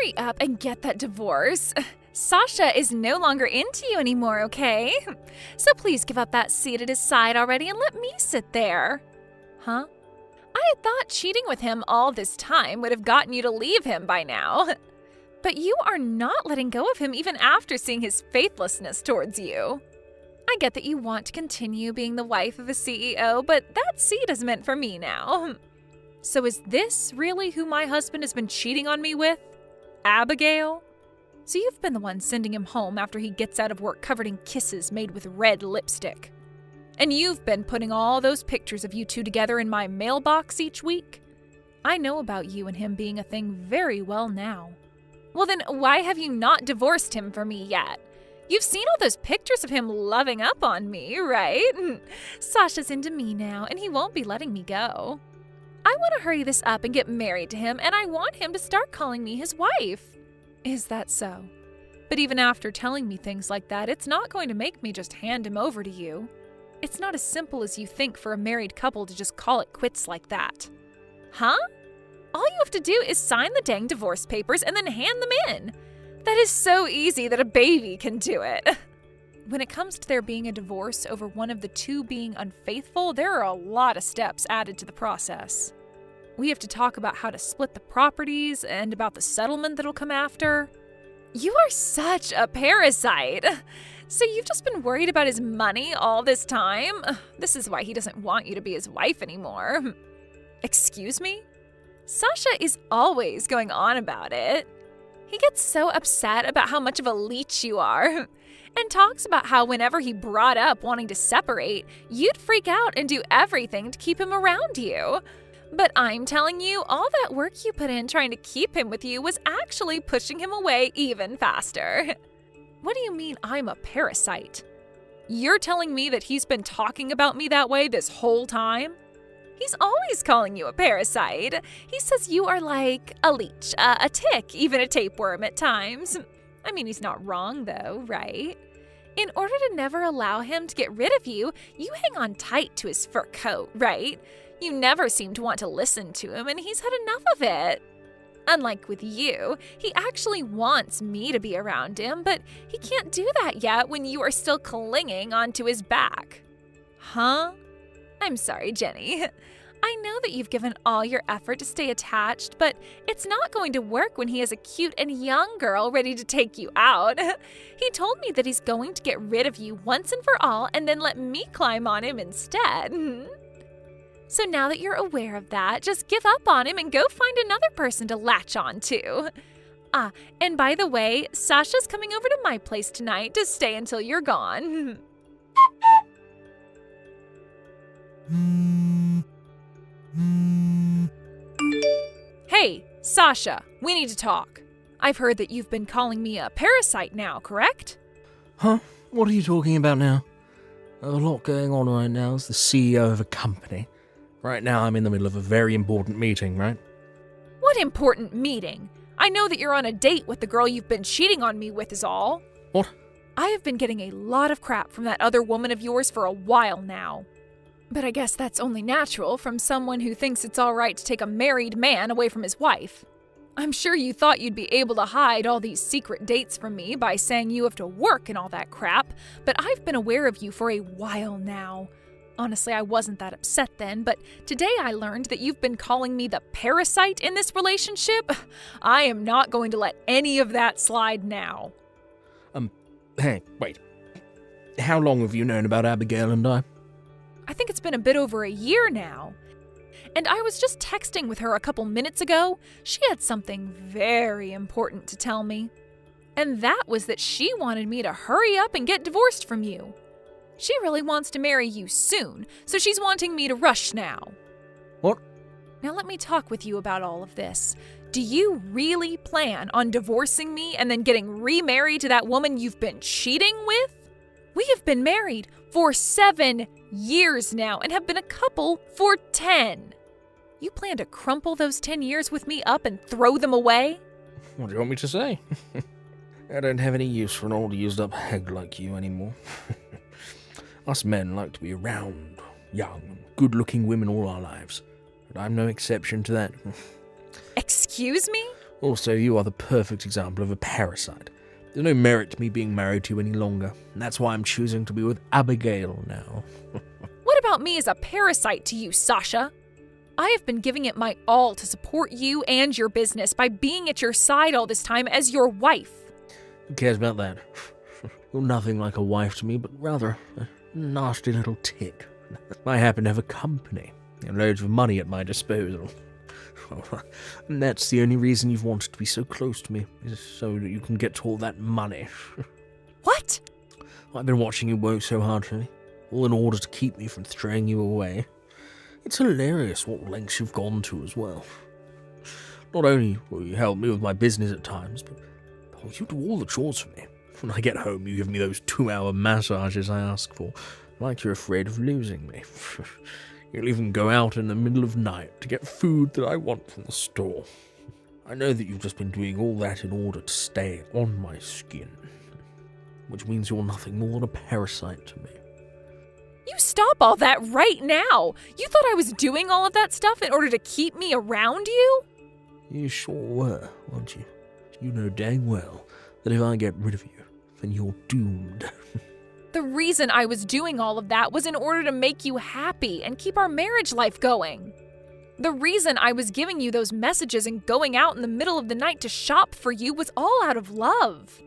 hurry up and get that divorce. Sasha is no longer into you anymore, okay? So please give up that seat at his side already and let me sit there. Huh? I had thought cheating with him all this time would have gotten you to leave him by now. But you are not letting go of him even after seeing his faithlessness towards you. I get that you want to continue being the wife of a CEO, but that seat is meant for me now. So is this really who my husband has been cheating on me with? Abigail? So you've been the one sending him home after he gets out of work covered in kisses made with red lipstick. And you've been putting all those pictures of you two together in my mailbox each week. I know about you and him being a thing very well now. Well then, why have you not divorced him for me yet? You've seen all those pictures of him loving up on me, right? Sasha's into me now, and he won't be letting me go. I want to hurry this up and get married to him, and I want him to start calling me his wife. Is that so? But even after telling me things like that, it's not going to make me just hand him over to you. It's not as simple as you think for a married couple to just call it quits like that. Huh? All you have to do is sign the dang divorce papers and then hand them in. That is so easy that a baby can do it. When it comes to there being a divorce over one of the two being unfaithful, there are a lot of steps added to the process. We have to talk about how to split the properties and about the settlement that'll come after. You are such a parasite. So you've just been worried about his money all this time? This is why he doesn't want you to be his wife anymore. Excuse me? Sasha is always going on about it. He gets so upset about how much of a leech you are, and talks about how whenever he brought up wanting to separate, you'd freak out and do everything to keep him around you. But I'm telling you, all that work you put in trying to keep him with you was actually pushing him away even faster. What do you mean I'm a parasite? You're telling me that he's been talking about me that way this whole time? He's always calling you a parasite. He says you are like a leech, a tick, even a tapeworm at times. I mean, he's not wrong though, right? In order to never allow him to get rid of you, you hang on tight to his fur coat, right? You never seem to want to listen to him, and he's had enough of it. Unlike with you, he actually wants me to be around him, but he can't do that yet when you are still clinging onto his back. Huh? I'm sorry, Jenny. I know that you've given all your effort to stay attached, but it's not going to work when he is a cute and young girl ready to take you out. He told me that he's going to get rid of you once and for all and then let me climb on him instead. So now that you're aware of that, just give up on him and go find another person to latch on to. And by the way, Sasha's coming over to my place tonight to stay until you're gone. Hey, Sasha, we need to talk. I've heard that you've been calling me a parasite now, correct? Huh? What are you talking about now? A lot going on right now as the CEO of a company. Right now I'm in the middle of a very important meeting, right? What important meeting? I know that you're on a date with the girl you've been cheating on me with is all. What? I have been getting a lot of crap from that other woman of yours for a while now. But I guess that's only natural from someone who thinks it's all right to take a married man away from his wife. I'm sure you thought you'd be able to hide all these secret dates from me by saying you have to work and all that crap, but I've been aware of you for a while now. Honestly, I wasn't that upset then, but today I learned that you've been calling me the parasite in this relationship. I am not going to let any of that slide now. Hey, wait. How long have you known about Abigail and I? I think it's been a bit over a year now. And I was just texting with her a couple minutes ago. She had something very important to tell me. And that was that she wanted me to hurry up and get divorced from you. She really wants to marry you soon, so she's wanting me to rush now. What? Now let me talk with you about all of this. Do you really plan on divorcing me and then getting remarried to that woman you've been cheating with? We have been married for 7 years now and have been a couple for 10. You plan to crumple those 10 years with me up and throw them away? What do you want me to say? I don't have any use for an old used-up hag like you anymore. Us men like to be around, young, and good-looking women all our lives. But I'm no exception to that. Excuse me? Also, you are the perfect example of a parasite. There's no merit to me being married to you any longer, and that's why I'm choosing to be with Abigail now. What about me as a parasite to you, Sasha? I have been giving it my all to support you and your business by being at your side all this time as your wife. Who cares about that? You're nothing like a wife to me, but rather a nasty little tick. I happen to have a company and loads of money at my disposal. And that's the only reason you've wanted to be so close to me, is so that you can get all that money. What? I've been watching you work so hard for me, all in order to keep me from throwing you away. It's hilarious what lengths you've gone to as well. Not only will you help me with my business at times, but you do all the chores for me. When I get home, you give me those 2-hour massages I ask for, like you're afraid of losing me. You'll even go out in the middle of night to get food that I want from the store. I know that you've just been doing all that in order to stay on my skin, which means you're nothing more than a parasite to me. You stop all that right now! You thought I was doing all of that stuff in order to keep me around you? You sure were, weren't you? You know dang well that if I get rid of you, then you're doomed. The reason I was doing all of that was in order to make you happy and keep our marriage life going. The reason I was giving you those messages and going out in the middle of the night to shop for you was all out of love.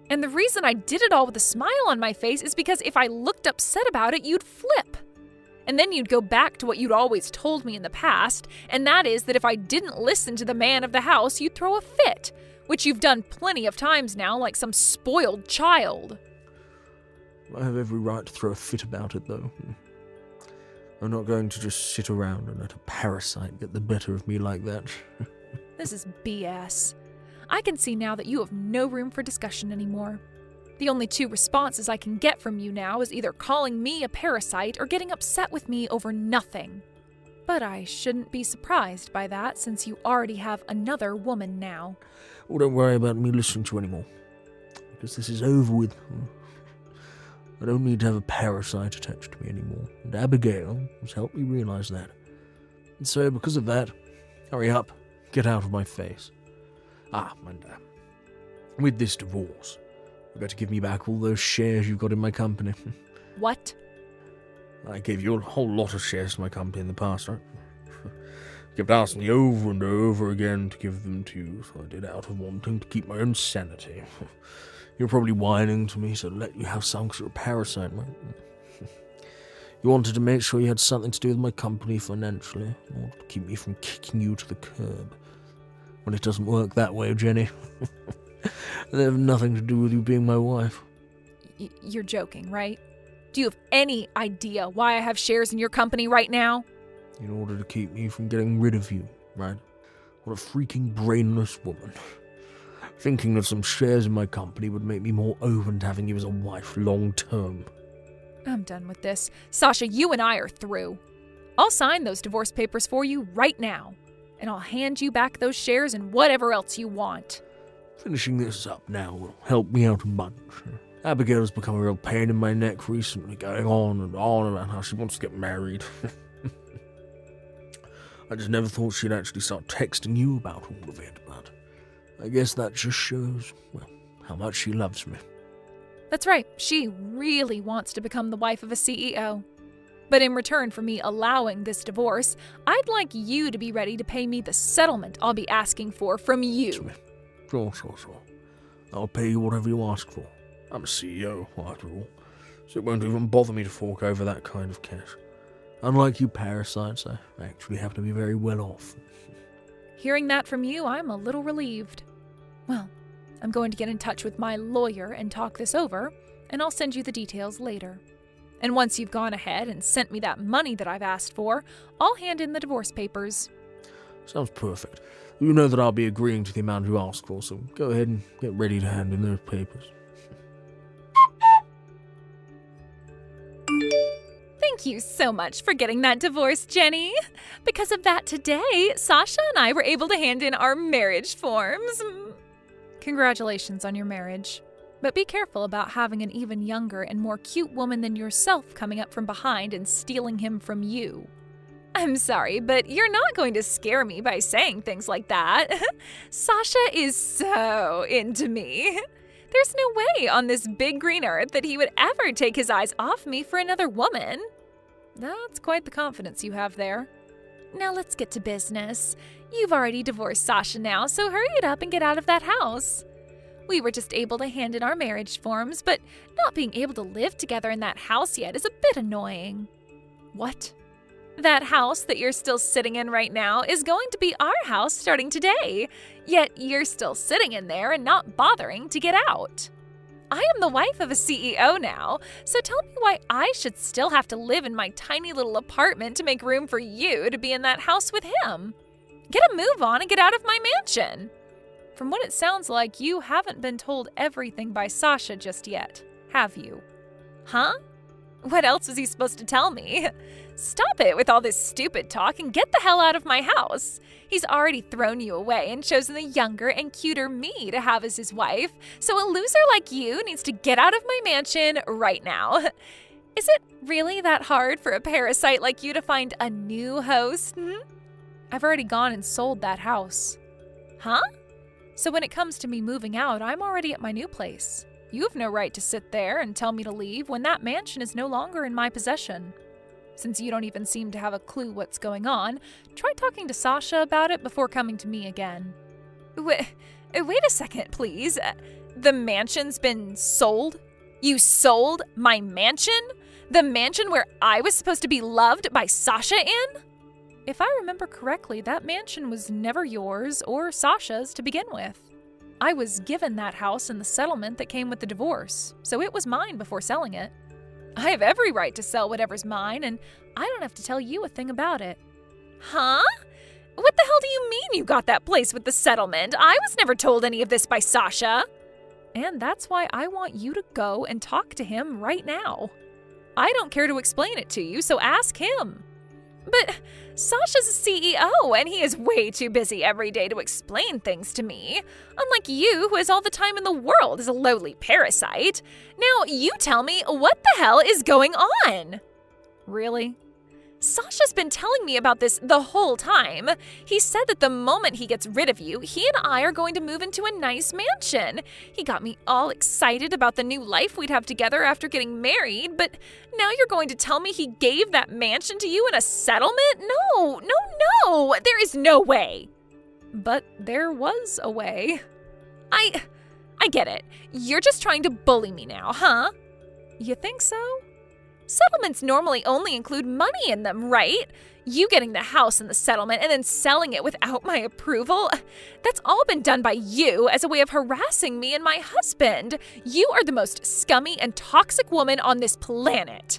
And the reason I did it all with a smile on my face is because if I looked upset about it, you'd flip. And then you'd go back to what you'd always told me in the past, and that is that if I didn't listen to the man of the house, you'd throw a fit, which you've done plenty of times now, like some spoiled child. I have every right to throw a fit about it, though. I'm not going to just sit around and let a parasite get the better of me like that. This is BS. I can see now that you have no room for discussion anymore. The only two responses I can get from you now is either calling me a parasite or getting upset with me over nothing. But I shouldn't be surprised by that since you already have another woman now. Well, don't worry about me listening to you anymore, because this is over with. I don't need to have a parasite attached to me anymore, and Abigail has helped me realize that. And so, because of that, hurry up, get out of my face. And with this divorce, you better give me back all those shares you got in my company. What? I gave you a whole lot of shares in my company in the past, right? You kept asking me over and over again to give them to you, so I did out of wanting to keep my own sanity. You're probably whining to me, so let you have some 'cause you're a parasite, right? You wanted to make sure you had something to do with my company financially, in order to keep me from kicking you to the curb. Well, it doesn't work that way, Jenny. They have nothing to do with you being my wife. You're joking, right? Do you have any idea why I have shares in your company right now? In order to keep me from getting rid of you, right? What a freaking brainless woman. Thinking that some shares in my company would make me more open to having you as a wife long term. I'm done with this. Sasha, you and I are through. I'll sign those divorce papers for you right now, and I'll hand you back those shares and whatever else you want. Finishing this up now will help me out a bunch. Abigail's become a real pain in my neck recently, going on about how she wants to get married. I just never thought she'd actually start texting you about all of it, but I guess that just shows, well, how much she loves me. That's right, she really wants to become the wife of a CEO. But in return for me allowing this divorce, I'd like you to be ready to pay me the settlement I'll be asking for from you. Sure. I'll pay you whatever you ask for. I'm a CEO, after all, so it won't even bother me to fork over that kind of cash. Unlike you parasites, I actually happen to be very well off. Hearing that from you, I'm a little relieved. Well, I'm going to get in touch with my lawyer and talk this over, and I'll send you the details later. And once you've gone ahead and sent me that money that I've asked for, I'll hand in the divorce papers. Sounds perfect. You know that I'll be agreeing to the amount you ask for, so go ahead and get ready to hand in those papers. Thank you so much for getting that divorce, Jenny. Because of that today, Sasha and I were able to hand in our marriage forms. Congratulations on your marriage. But be careful about having an even younger and more cute woman than yourself coming up from behind and stealing him from you. I'm sorry, but you're not going to scare me by saying things like that. Sasha is so into me. There's no way on this big green earth that he would ever take his eyes off me for another woman. That's quite the confidence you have there. Now let's get to business. You've already divorced Sasha now, so hurry it up and get out of that house. We were just able to hand in our marriage forms, but not being able to live together in that house yet is a bit annoying. What? That house that you're still sitting in right now is going to be our house starting today, yet you're still sitting in there and not bothering to get out. I am the wife of a CEO now, so tell me why I should still have to live in my tiny little apartment to make room for you to be in that house with him. Get a move on and get out of my mansion. From what it sounds like, you haven't been told everything by Sasha just yet, have you? Huh? What else was he supposed to tell me? Stop it with all this stupid talk and get the hell out of my house. He's already thrown you away and chosen the younger and cuter me to have as his wife, so a loser like you needs to get out of my mansion right now. Is it really that hard for a parasite like you to find a new host? I've already gone and sold that house. Huh? So when it comes to me moving out, I'm already at my new place. You have no right to sit there and tell me to leave when that mansion is no longer in my possession. Since you don't even seem to have a clue what's going on, try talking to Sasha about it before coming to me again. Wait a second, please. The mansion's been sold? You sold my mansion? The mansion where I was supposed to be loved by Sasha in? If I remember correctly, that mansion was never yours or Sasha's to begin with. I was given that house in the settlement that came with the divorce, so it was mine before selling it. I have every right to sell whatever's mine, and I don't have to tell you a thing about it. Huh? What the hell do you mean you got that place with the settlement? I was never told any of this by Sasha. And that's why I want you to go and talk to him right now. I don't care to explain it to you, so ask him. But Sasha's a CEO, and he is way too busy every day to explain things to me. Unlike you, who has all the time in the world as a lowly parasite. Now, you tell me, what the hell is going on? Really? Sasha's been telling me about this the whole time. He said that the moment he gets rid of you, he and I are going to move into a nice mansion. He got me all excited about the new life we'd have together after getting married, but now you're going to tell me he gave that mansion to you in a settlement? No, there is no way. But there was a way. I get it. You're just trying to bully me now, huh? You think so? Settlements normally only include money in them, right? You getting the house in the settlement and then selling it without my approval? That's all been done by you as a way of harassing me and my husband. You are the most scummy and toxic woman on this planet.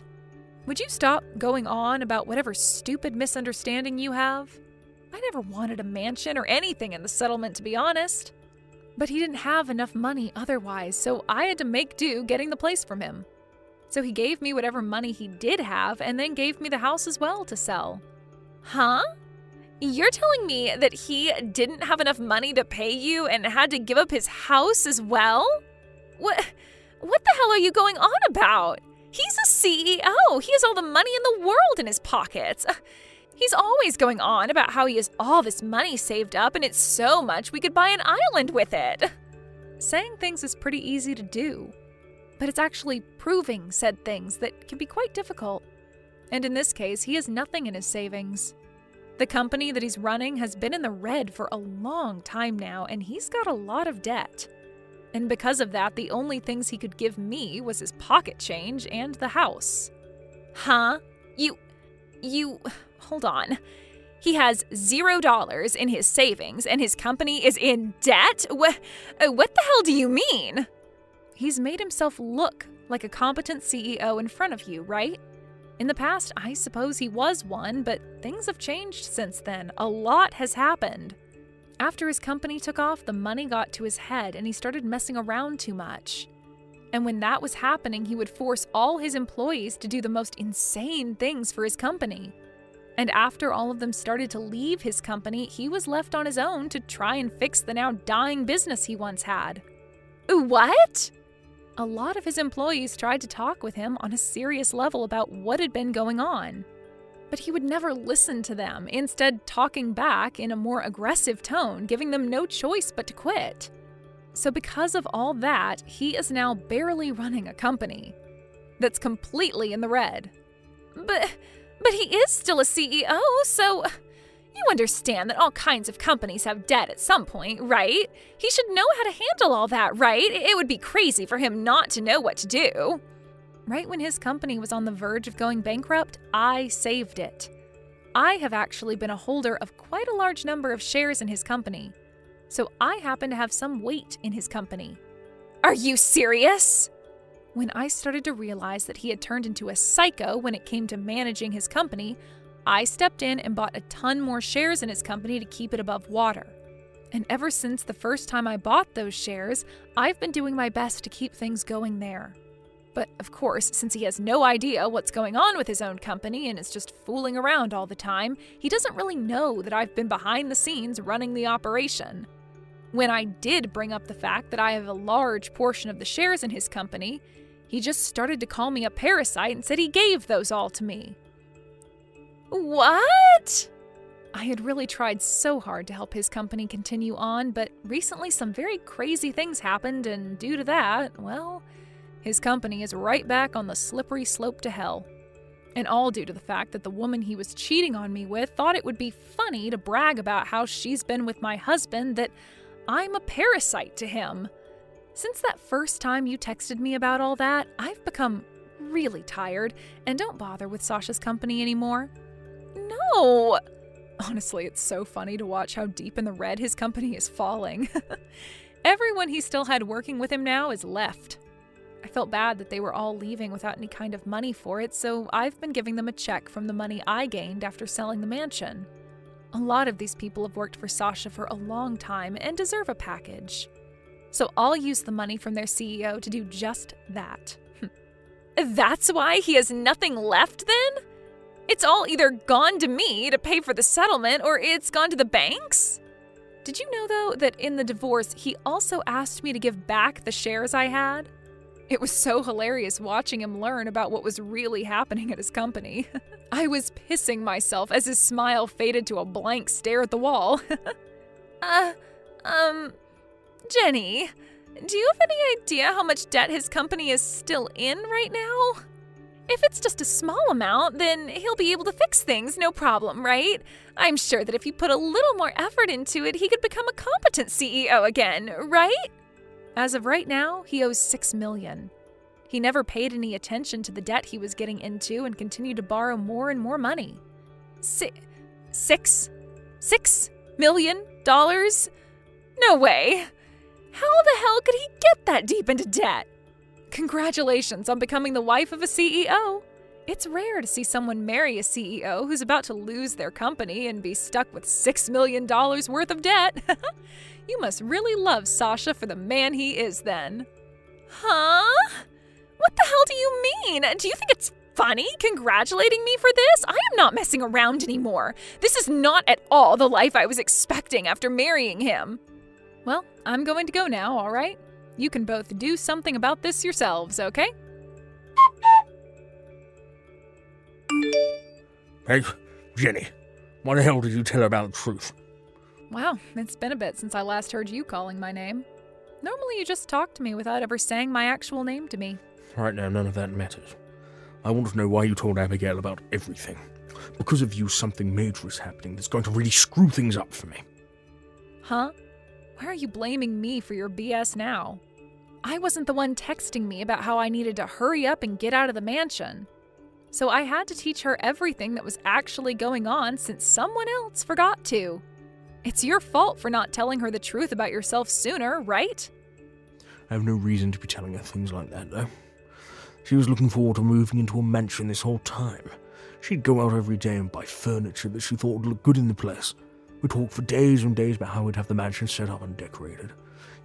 Would you stop going on about whatever stupid misunderstanding you have? I never wanted a mansion or anything in the settlement, to be honest. But he didn't have enough money otherwise, so I had to make do getting the place from him. So he gave me whatever money he did have and then gave me the house as well to sell. Huh? You're telling me that he didn't have enough money to pay you and had to give up his house as well? What the hell are you going on about? He's a CEO. He has all the money in the world in his pockets. He's always going on about how he has all this money saved up and it's so much we could buy an island with it. Saying things is pretty easy to do. But it's actually proving said things that can be quite difficult. And in this case, he has nothing in his savings. The company that he's running has been in the red for a long time now, and he's got a lot of debt. And because of that, the only things he could give me was his pocket change and the house. Huh? Hold on. He has $0 in his savings, and his company is in debt? What the hell do you mean? He's made himself look like a competent CEO in front of you, right? In the past, I suppose he was one, but things have changed since then. A lot has happened. After his company took off, the money got to his head and he started messing around too much. And when that was happening, he would force all his employees to do the most insane things for his company. And after all of them started to leave his company, he was left on his own to try and fix the now dying business he once had. What? A lot of his employees tried to talk with him on a serious level about what had been going on. But he would never listen to them, instead talking back in a more aggressive tone, giving them no choice but to quit. So because of all that, he is now barely running a company that's completely in the red. But he is still a CEO, so you understand that all kinds of companies have debt at some point, right? He should know how to handle all that, right? It would be crazy for him not to know what to do. Right when his company was on the verge of going bankrupt, I saved it. I have actually been a holder of quite a large number of shares in his company, so I happen to have some weight in his company. Are you serious? When I started to realize that he had turned into a psycho when it came to managing his company, I stepped in and bought a ton more shares in his company to keep it above water. And ever since the first time I bought those shares, I've been doing my best to keep things going there. But of course, since he has no idea what's going on with his own company and is just fooling around all the time, he doesn't really know that I've been behind the scenes running the operation. When I did bring up the fact that I have a large portion of the shares in his company, he just started to call me a parasite and said he gave those all to me. What? I had really tried so hard to help his company continue on, but recently some very crazy things happened, and due to that, well, his company is right back on the slippery slope to hell. And all due to the fact that the woman he was cheating on me with thought it would be funny to brag about how she's been with my husband, that I'm a parasite to him. Since that first time you texted me about all that, I've become really tired and don't bother with Sasha's company anymore. No! Honestly, it's so funny to watch how deep in the red his company is falling. Everyone he still had working with him now is left. I felt bad that they were all leaving without any kind of money for it, so I've been giving them a check from the money I gained after selling the mansion. A lot of these people have worked for Sasha for a long time and deserve a package. So I'll use the money from their CEO to do just that. That's why he has nothing left then? It's all either gone to me to pay for the settlement or it's gone to the banks? Did you know, though, that in the divorce, he also asked me to give back the shares I had? It was so hilarious watching him learn about what was really happening at his company. I was pissing myself as his smile faded to a blank stare at the wall. Jenny, do you have any idea how much debt his company is still in right now? If it's just a small amount, then he'll be able to fix things, no problem, right? I'm sure that if he put a little more effort into it, he could become a competent CEO again, right? As of right now, he owes $6 million. He never paid any attention to the debt he was getting into and continued to borrow more and more money. $6 million? No way! How the hell could he get that deep into debt? Congratulations on becoming the wife of a CEO. It's rare to see someone marry a CEO who's about to lose their company and be stuck with $6 million worth of debt. You must really love Sasha for the man he is then. Huh? What the hell do you mean? Do you think it's funny congratulating me for this? I am not messing around anymore. This is not at all the life I was expecting after marrying him. Well, I'm going to go now, all right? You can both do something about this yourselves, okay? Hey, Jenny, why the hell did you tell her about the truth? Wow, it's been a bit since I last heard you calling my name. Normally you just talk to me without ever saying my actual name to me. Right now, none of that matters. I want to know why you told Abigail about everything. Because of you, something major is happening that's going to really screw things up for me. Huh? Why are you blaming me for your BS now? I wasn't the one texting me about how I needed to hurry up and get out of the mansion. So I had to teach her everything that was actually going on since someone else forgot to. It's your fault for not telling her the truth about yourself sooner, right? I have no reason to be telling her things like that, though. She was looking forward to moving into a mansion this whole time. She'd go out every day and buy furniture that she thought would look good in the place. We talked for days and days about how we'd have the mansion set up and decorated.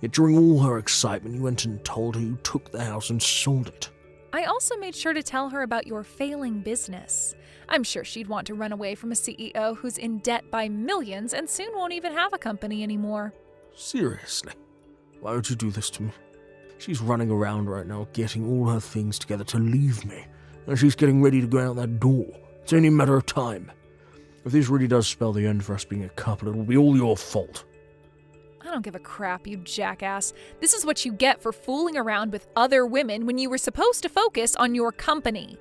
Yet during all her excitement, you went and told her you took the house and sold it. I also made sure to tell her about your failing business. I'm sure she'd want to run away from a CEO who's in debt by millions and soon won't even have a company anymore. Seriously? Why would you do this to me? She's running around right now, getting all her things together to leave me. And she's getting ready to go out that door, It's only a matter of time. If this really does spell the end for us being a couple, it'll be all your fault. I don't give a crap, you jackass. This is what you get for fooling around with other women when you were supposed to focus on your company.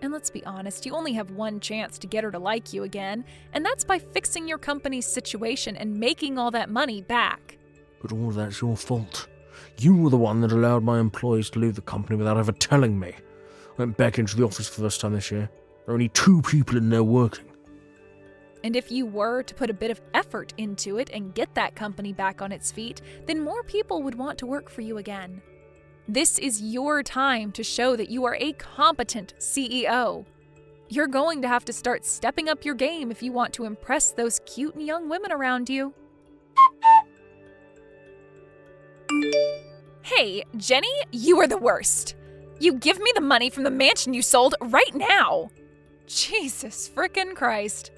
And let's be honest, you only have one chance to get her to like you again, and that's by fixing your company's situation and making all that money back. But all of that's your fault. You were the one that allowed my employees to leave the company without ever telling me. I went back into the office for the first time this year. There are only 2 people in there working. And if you were to put a bit of effort into it and get that company back on its feet, then more people would want to work for you again. This is your time to show that you are a competent CEO. You're going to have to start stepping up your game if you want to impress those cute and young women around you. Hey, Jenny, you are the worst. You give me the money from the mansion you sold right now. Jesus frickin' Christ.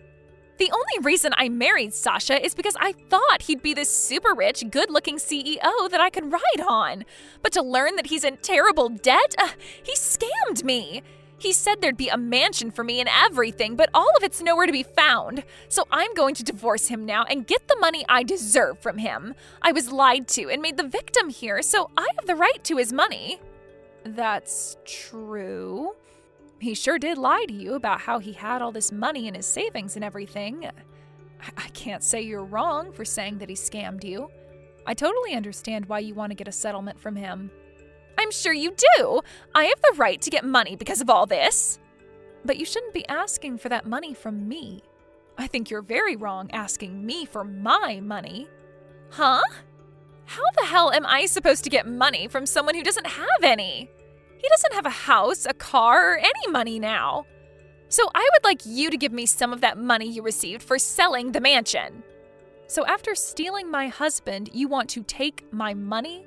The only reason I married Sasha is because I thought he'd be this super rich, good-looking CEO that I could ride on. But to learn that he's in terrible debt, he scammed me. He said there'd be a mansion for me and everything, but all of it's nowhere to be found. So I'm going to divorce him now and get the money I deserve from him. I was lied to and made the victim here, so I have the right to his money. That's true. He sure did lie to you about how he had all this money in his savings and everything. I can't say you're wrong for saying that he scammed you. I totally understand why you want to get a settlement from him. I'm sure you do. I have the right to get money because of all this. But you shouldn't be asking for that money from me. I think you're very wrong asking me for my money. Huh? How the hell am I supposed to get money from someone who doesn't have any? He doesn't have a house, a car, or any money now. So I would like you to give me some of that money you received for selling the mansion. So after stealing my husband, you want to take my money?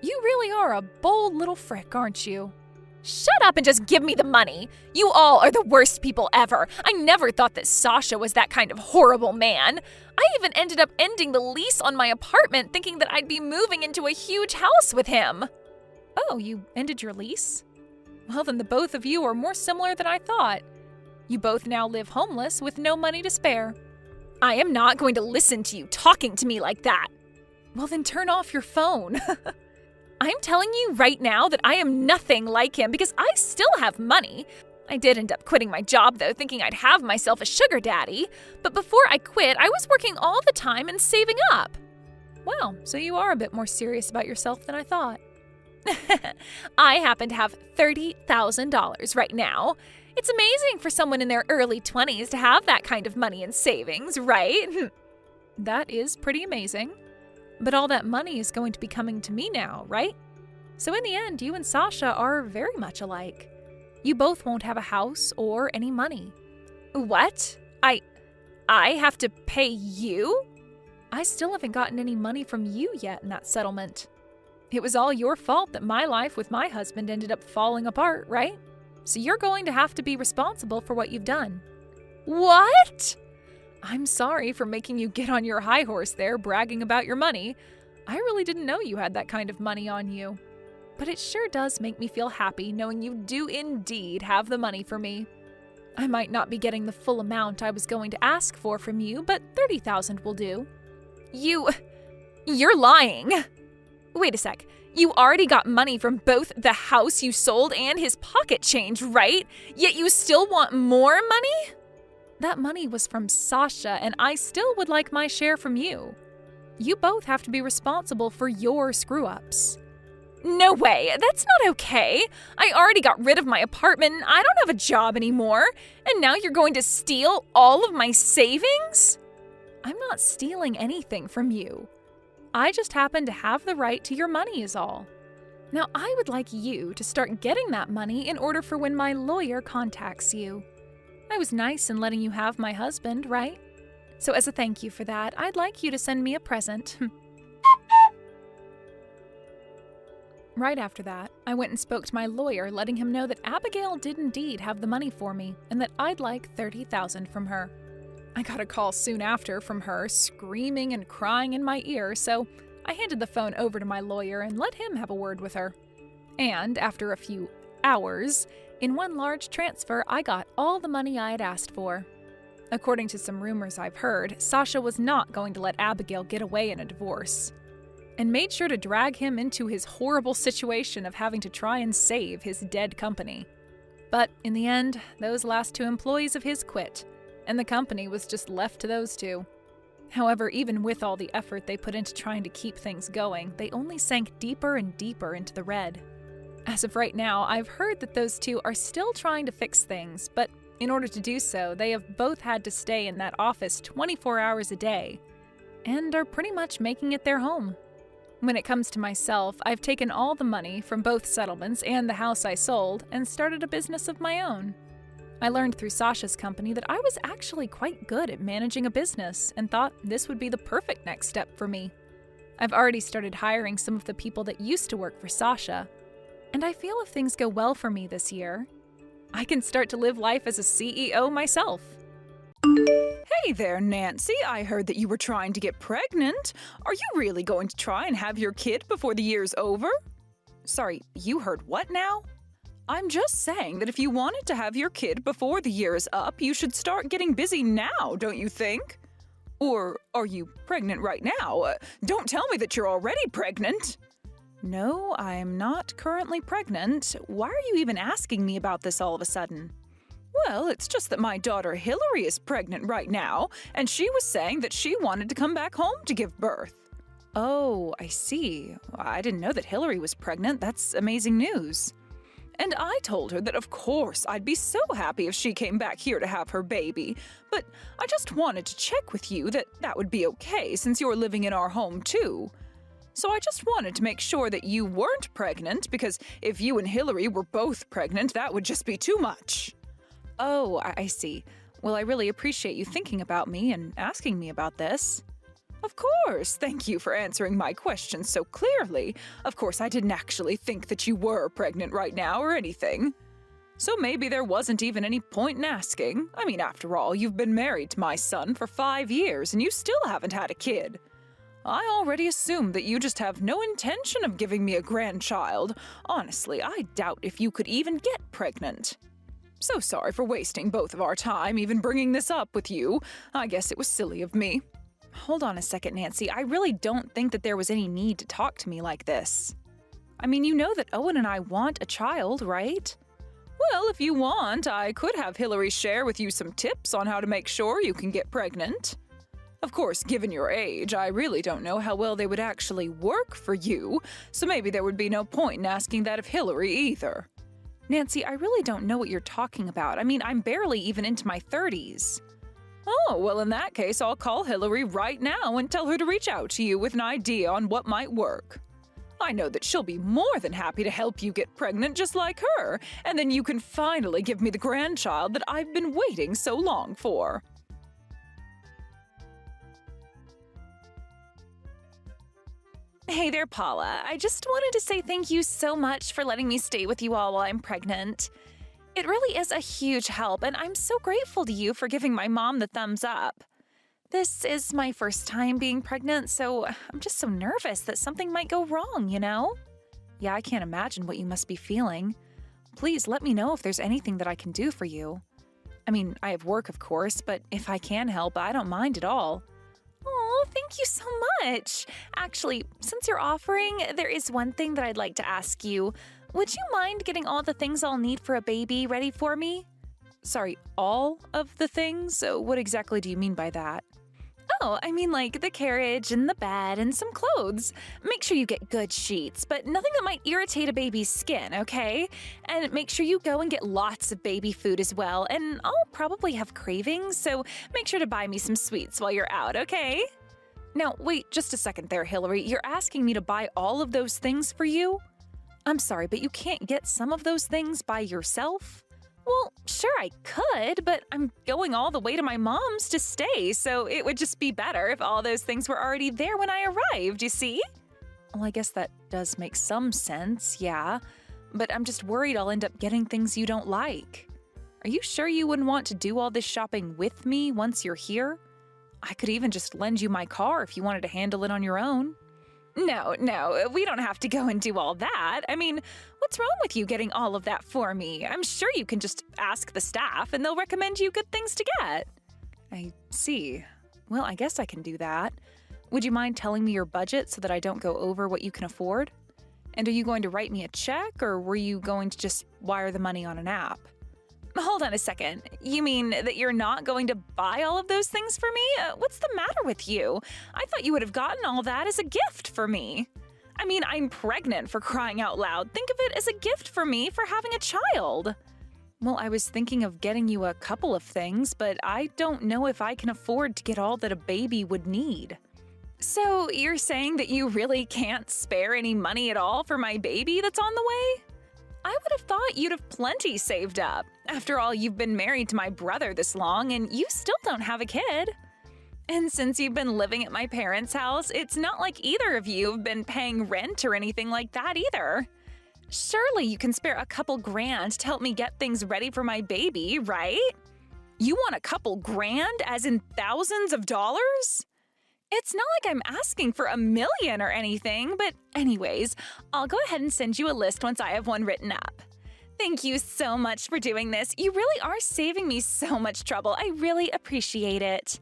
You really are a bold little frick, aren't you? Shut up and just give me the money. You all are the worst people ever. I never thought that Sasha was that kind of horrible man. I even ended up ending the lease on my apartment thinking that I'd be moving into a huge house with him. Oh, you ended your lease? Well, then the both of you are more similar than I thought. You both now live homeless with no money to spare. I am not going to listen to you talking to me like that. Well, then turn off your phone. I'm telling you right now that I am nothing like him because I still have money. I did end up quitting my job, though, thinking I'd have myself a sugar daddy. But before I quit, I was working all the time and saving up. Well, so you are a bit more serious about yourself than I thought. I happen to have $30,000 right now. It's amazing for someone in their early 20s to have that kind of money in savings, right? That is pretty amazing. But all that money is going to be coming to me now, right? So in the end, you and Sasha are very much alike. You both won't have a house or any money. What? I have to pay you? I still haven't gotten any money from you yet in that settlement. It was all your fault that my life with my husband ended up falling apart, right? So you're going to have to be responsible for what you've done. What? I'm sorry for making you get on your high horse there, bragging about your money. I really didn't know you had that kind of money on you. But it sure does make me feel happy knowing you do indeed have the money for me. I might not be getting the full amount I was going to ask for from you, but $30,000 will do. You're lying. Wait a sec. You already got money from both the house you sold and his pocket change, right? Yet you still want more money? That money was from Sasha, and I still would like my share from you. You both have to be responsible for your screw-ups. No way, that's not okay. I already got rid of my apartment, and I don't have a job anymore. And now you're going to steal all of my savings? I'm not stealing anything from you. I just happen to have the right to your money is all. Now I would like you to start getting that money in order for when my lawyer contacts you. I was nice in letting you have my husband, right? So as a thank you for that, I'd like you to send me a present. Right after that, I went and spoke to my lawyer, letting him know that Abigail did indeed have the money for me and that I'd like $30,000 from her. I got a call soon after from her, screaming and crying in my ear, so I handed the phone over to my lawyer and let him have a word with her. And after a few hours, In one large transfer, I got all the money I had asked for. According to some rumors I've heard, Sasha was not going to let Abigail get away in a divorce, and made sure to drag him into his horrible situation of having to try and save his dead company. But in the end, those last 2 employees of his quit, and the company was just left to those 2. However, even with all the effort they put into trying to keep things going, they only sank deeper and deeper into the red. As of right now, I've heard that those 2 are still trying to fix things, but in order to do so, they have both had to stay in that office 24 hours a day, and are pretty much making it their home. When it comes to myself, I've taken all the money from both settlements and the house I sold and started a business of my own. I learned through Sasha's company that I was actually quite good at managing a business and thought this would be the perfect next step for me. I've already started hiring some of the people that used to work for Sasha, and I feel if things go well for me this year, I can start to live life as a CEO myself. Hey there, Nancy. I heard that you were trying to get pregnant. Are you really going to try and have your kid before the year's over? Sorry, you heard what now? I'm just saying that if you wanted to have your kid before the year is up, you should start getting busy now, don't you think? Or are you pregnant right now? Don't tell me that you're already pregnant. No, I'm not currently pregnant. Why are you even asking me about this all of a sudden? Well, it's just that my daughter Hillary is pregnant right now, and she was saying that she wanted to come back home to give birth. Oh, I see. I didn't know that Hillary was pregnant. That's amazing news. And I told her that of course I'd be so happy if she came back here to have her baby, but I just wanted to check with you that that would be okay since you're living in our home too. So I just wanted to make sure that you weren't pregnant, because if you and Hillary were both pregnant, that would just be too much. Oh, I see. Well, I really appreciate you thinking about me and asking me about this. Of course, thank you for answering my questions so clearly. Of course, I didn't actually think that you were pregnant right now or anything. So maybe there wasn't even any point in asking. I mean, after all, you've been married to my son for 5 years and you still haven't had a kid. I already assumed that you just have no intention of giving me a grandchild. Honestly, I doubt if you could even get pregnant. So sorry for wasting both of our time even bringing this up with you. I guess it was silly of me. Hold on a second, Nancy. I really don't think that there was any need to talk to me like this. I mean, you know that Owen and I want a child, right? Well, if you want, I could have Hillary share with you some tips on how to make sure you can get pregnant. Of course, given your age, I really don't know how well they would actually work for you, so maybe there would be no point in asking that of Hillary either. Nancy, I really don't know what you're talking about. I mean, I'm barely even into my 30s. Oh, well, in that case, I'll call Hillary right now and tell her to reach out to you with an idea on what might work. I know that she'll be more than happy to help you get pregnant just like her, and then you can finally give me the grandchild that I've been waiting so long for. Hey there, Paula. I just wanted to say thank you so much for letting me stay with you all while I'm pregnant. It really is a huge help, and I'm so grateful to you for giving my mom the thumbs up. This is my first time being pregnant, so I'm just so nervous that something might go wrong, you know? Yeah, I can't imagine what you must be feeling. Please let me know if there's anything that I can do for you. I mean, I have work, of course, but if I can help, I don't mind at all. Oh, thank you so much. Actually, since you're offering, there is one thing that I'd like to ask you. Would you mind getting all the things I'll need for a baby ready for me? Sorry, all of the things? What exactly do you mean by that? Oh, I mean like the carriage and the bed and some clothes. Make sure you get good sheets, but nothing that might irritate a baby's skin, okay? And make sure you go and get lots of baby food as well, and I'll probably have cravings, so make sure to buy me some sweets while you're out, okay? Now, wait just a second there, Hillary. You're asking me to buy all of those things for you? I'm sorry, but you can't get some of those things by yourself? Well, sure I could, but I'm going all the way to my mom's to stay, so it would just be better if all those things were already there when I arrived, you see? Well, I guess that does make some sense, yeah. But I'm just worried I'll end up getting things you don't like. Are you sure you wouldn't want to do all this shopping with me once you're here? I could even just lend you my car if you wanted to handle it on your own. No, we don't have to go and do all that. I mean, what's wrong with you getting all of that for me? I'm sure you can just ask the staff and they'll recommend you good things to get. I see. Well, I guess I can do that. Would you mind telling me your budget so that I don't go over what you can afford? And are you going to write me a check, or were you going to just wire the money on an app? Hold on a second. You mean that you're not going to buy all of those things for me? What's the matter with you? I thought you would have gotten all that as a gift for me. I mean, I'm pregnant, for crying out loud. Think of it as a gift for me for having a child. Well, I was thinking of getting you a couple of things, but I don't know if I can afford to get all that a baby would need. So you're saying that you really can't spare any money at all for my baby that's on the way? I would have thought you'd have plenty saved up. After all, you've been married to my brother this long and you still don't have a kid. And since you've been living at my parents' house, it's not like either of you have been paying rent or anything like that either. Surely you can spare a couple grand to help me get things ready for my baby, right? You want a couple grand, as in thousands of dollars? It's not like I'm asking for $1 million or anything, but anyways, I'll go ahead and send you a list once I have one written up. Thank you so much for doing this. You really are saving me so much trouble. I really appreciate it.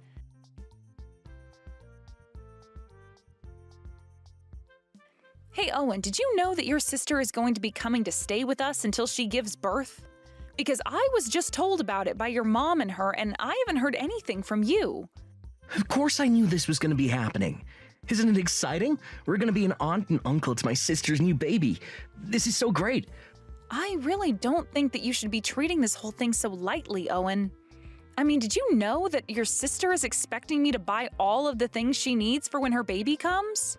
Hey, Owen, did you know that your sister is going to be coming to stay with us until she gives birth? Because I was just told about it by your mom and her, and I haven't heard anything from you. Of course I knew this was going to be happening. Isn't it exciting? We're going to be an aunt and uncle to my sister's new baby. This is so great. I really don't think that you should be treating this whole thing so lightly, Owen. I mean, did you know that your sister is expecting me to buy all of the things she needs for when her baby comes?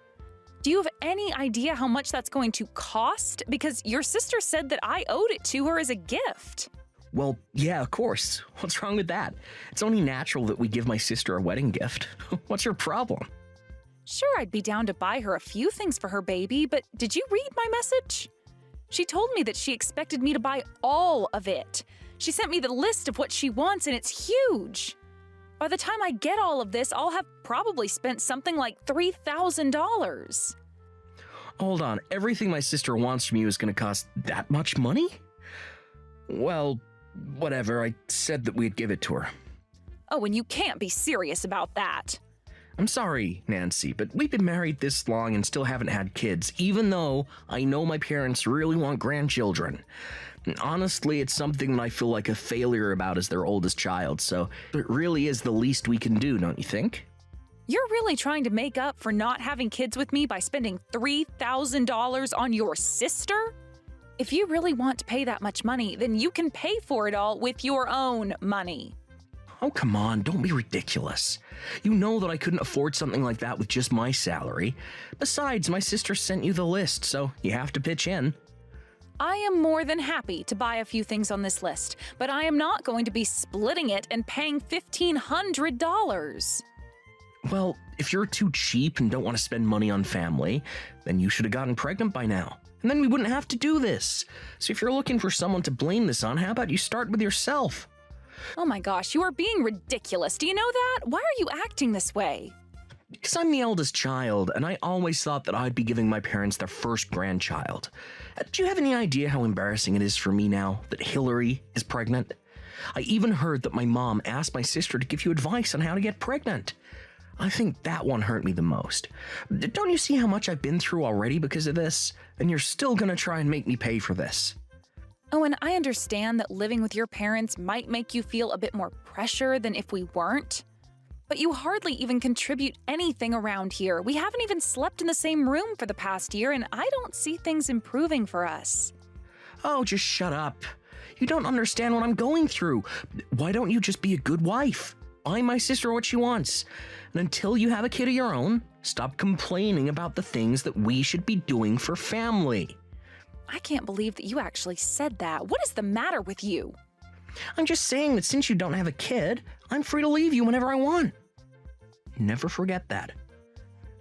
Do you have any idea how much that's going to cost? Because your sister said that I owed it to her as a gift. Well, yeah, of course. What's wrong with that? It's only natural that we give my sister a wedding gift. What's your problem? Sure, I'd be down to buy her a few things for her baby, but did you read my message? She told me that she expected me to buy all of it. She sent me the list of what she wants, and it's huge. By the time I get all of this, I'll have probably spent something like $3,000. Hold on, everything my sister wants from you is going to cost that much money? Well, whatever, I said that we'd give it to her. Oh, and you can't be serious about that. I'm sorry, Nancy, but we've been married this long and still haven't had kids, even though I know my parents really want grandchildren. And honestly, it's something that I feel like a failure about as their oldest child, so it really is the least we can do, don't you think? You're really trying to make up for not having kids with me by spending $3,000 on your sister? If you really want to pay that much money, then you can pay for it all with your own money. Oh, come on, don't be ridiculous. You know that I couldn't afford something like that with just my salary. Besides, my sister sent you the list, so you have to pitch in. I am more than happy to buy a few things on this list, but I am not going to be splitting it and paying $1,500. Well, if you're too cheap and don't want to spend money on family, then you should have gotten pregnant by now. And then we wouldn't have to do this. So if you're looking for someone to blame this on, how about you start with yourself? Oh my gosh, you are being ridiculous. Do you know that? Why are you acting this way? Because I'm the eldest child, and I always thought that I'd be giving my parents their first grandchild. Do you have any idea how embarrassing it is for me now that Hillary is pregnant? I even heard that my mom asked my sister to give you advice on how to get pregnant. I think that one hurt me the most. Don't you see how much I've been through already because of this? And you're still gonna try and make me pay for this. Oh, and I understand that living with your parents might make you feel a bit more pressure than if we weren't. But you hardly even contribute anything around here. We haven't even slept in the same room for the past year, and I don't see things improving for us. Oh, just shut up. You don't understand what I'm going through. Why don't you just be a good wife? Buy my sister what she wants. And until you have a kid of your own, stop complaining about the things that we should be doing for family. I can't believe that you actually said that. What is the matter with you? I'm just saying that since you don't have a kid, I'm free to leave you whenever I want. Never forget that.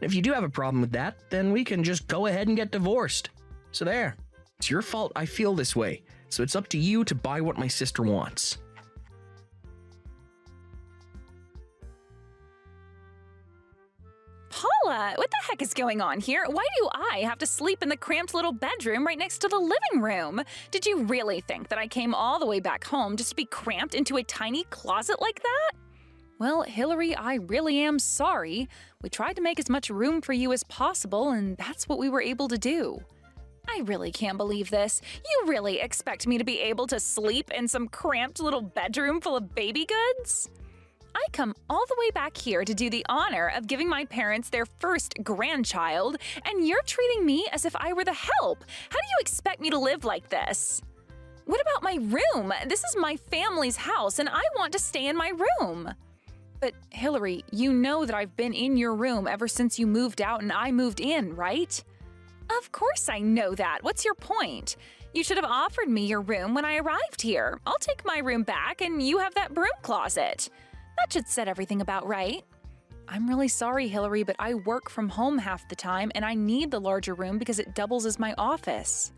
If you do have a problem with that, then we can just go ahead and get divorced. So there. It's your fault I feel this way. So it's up to you to buy what my sister wants. Paula, Paula, what the heck is going on here? Why do I have to sleep in the cramped little bedroom right next to the living room? Did you really think that I came all the way back home just to be cramped into a tiny closet like that? Well, Hillary, I really am sorry. We tried to make as much room for you as possible, and that's what we were able to do. I really can't believe this. You really expect me to be able to sleep in some cramped little bedroom full of baby goods? I come all the way back here to do the honor of giving my parents their first grandchild, and you're treating me as if I were the help. How do you expect me to live like this? What about my room? This is my family's house, and I want to stay in my room. But Hillary, you know that I've been in your room ever since you moved out and I moved in, right? Of course I know that. What's your point? You should have offered me your room when I arrived here. I'll take my room back, and you have that broom closet. That should set everything about right. I'm really sorry, Hillary, but I work from home half the time and I need the larger room because it doubles as my office.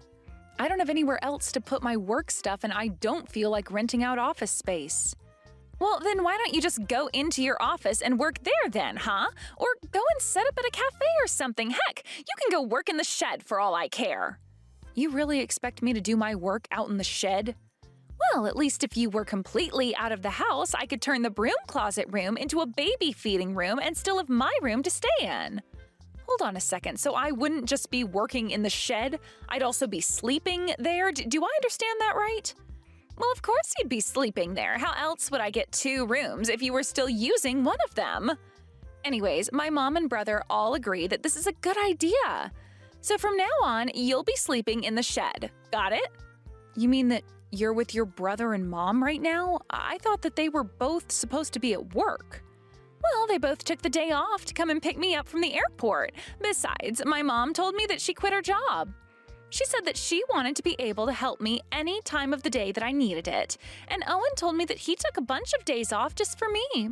I don't have anywhere else to put my work stuff and I don't feel like renting out office space. Well, then why don't you just go into your office and work there then, huh? Or go and set up at a cafe or something. Heck, you can go work in the shed for all I care. You really expect me to do my work out in the shed? Well, at least if you were completely out of the house, I could turn the broom closet room into a baby feeding room and still have my room to stay in. Hold on a second, so I wouldn't just be working in the shed, I'd also be sleeping there? Do I understand that right? Well, of course you'd be sleeping there. How else would I get 2 rooms if you were still using one of them? Anyways, my mom and brother all agree that this is a good idea. So from now on, you'll be sleeping in the shed. Got it? You mean that you're with your brother and mom right now? I thought that they were both supposed to be at work. Well, they both took the day off to come and pick me up from the airport. Besides, my mom told me that she quit her job. She said that she wanted to be able to help me any time of the day that I needed it. And Owen told me that he took a bunch of days off just for me.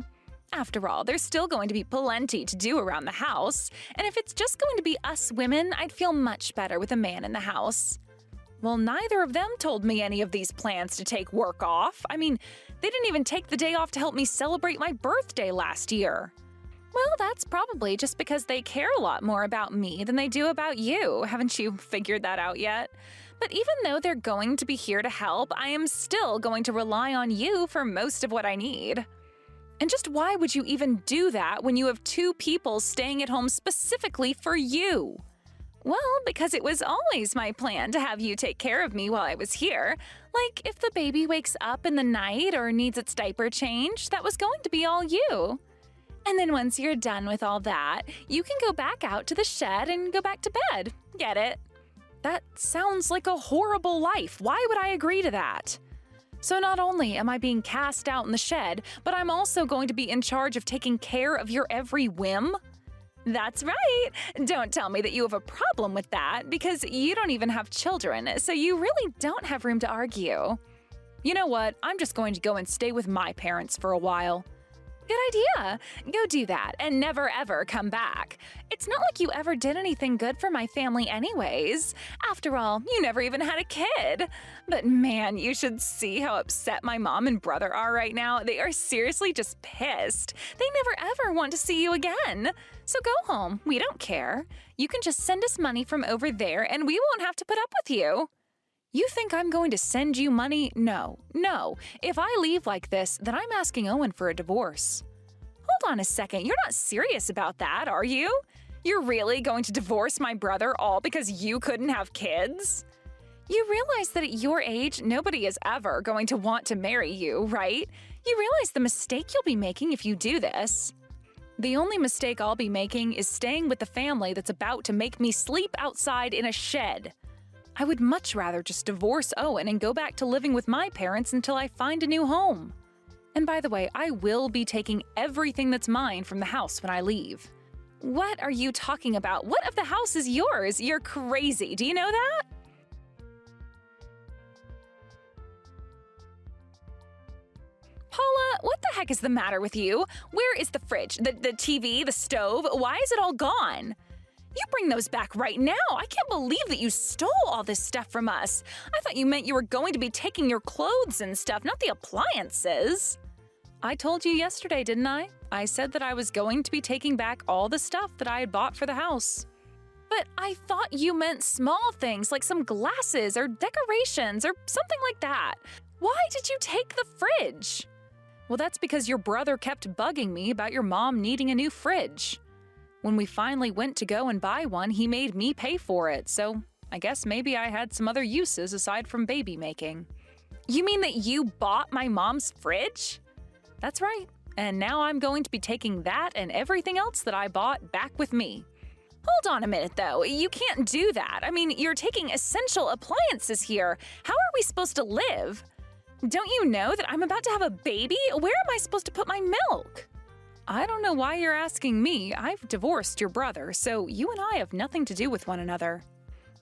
After all, there's still going to be plenty to do around the house. And if it's just going to be us women, I'd feel much better with a man in the house. Well, neither of them told me any of these plans to take work off. I mean, they didn't even take the day off to help me celebrate my birthday last year. Well, that's probably just because they care a lot more about me than they do about you. Haven't you figured that out yet? But even though they're going to be here to help, I am still going to rely on you for most of what I need. And just why would you even do that when you have 2 people staying at home specifically for you? Well, because it was always my plan to have you take care of me while I was here. Like, if the baby wakes up in the night or needs its diaper changed, that was going to be all you. And then once you're done with all that, you can go back out to the shed and go back to bed. Get it? That sounds like a horrible life. Why would I agree to that? So not only am I being cast out in the shed, but I'm also going to be in charge of taking care of your every whim? That's right! Don't tell me that you have a problem with that, because you don't even have children, so you really don't have room to argue. You know what? I'm just going to go and stay with my parents for a while. Good idea! Go do that, and never ever come back. It's not like you ever did anything good for my family anyways. After all, you never even had a kid. But man, you should see how upset my mom and brother are right now. They are seriously just pissed. They never ever want to see you again. So go home, we don't care. You can just send us money from over there and we won't have to put up with you. You think I'm going to send you money? No. If I leave like this, then I'm asking Owen for a divorce. Hold on a second, you're not serious about that, are you? You're really going to divorce my brother all because you couldn't have kids? You realize that at your age, nobody is ever going to want to marry you, right? You realize the mistake you'll be making if you do this. The only mistake I'll be making is staying with the family that's about to make me sleep outside in a shed. I would much rather just divorce Owen and go back to living with my parents until I find a new home. And by the way, I will be taking everything that's mine from the house when I leave. What are you talking about? What of the house is yours? You're crazy. Do you know that? Paula, what the heck is the matter with you? Where is the fridge, the TV, the stove? Why is it all gone? You bring those back right now. I can't believe that you stole all this stuff from us. I thought you meant you were going to be taking your clothes and stuff, not the appliances. I told you yesterday, didn't I? I said that I was going to be taking back all the stuff that I had bought for the house. But I thought you meant small things like some glasses or decorations or something like that. Why did you take the fridge? Well, that's because your brother kept bugging me about your mom needing a new fridge. When we finally went to go and buy one, he made me pay for it, so I guess maybe I had some other uses aside from baby making. You mean that you bought my mom's fridge? That's right, and now I'm going to be taking that and everything else that I bought back with me. Hold on a minute, though. You can't do that. I mean, you're taking essential appliances here. How are we supposed to live? Don't you know that I'm about to have a baby? Where am I supposed to put my milk? I don't know why you're asking me. I've divorced your brother, so you and I have nothing to do with one another.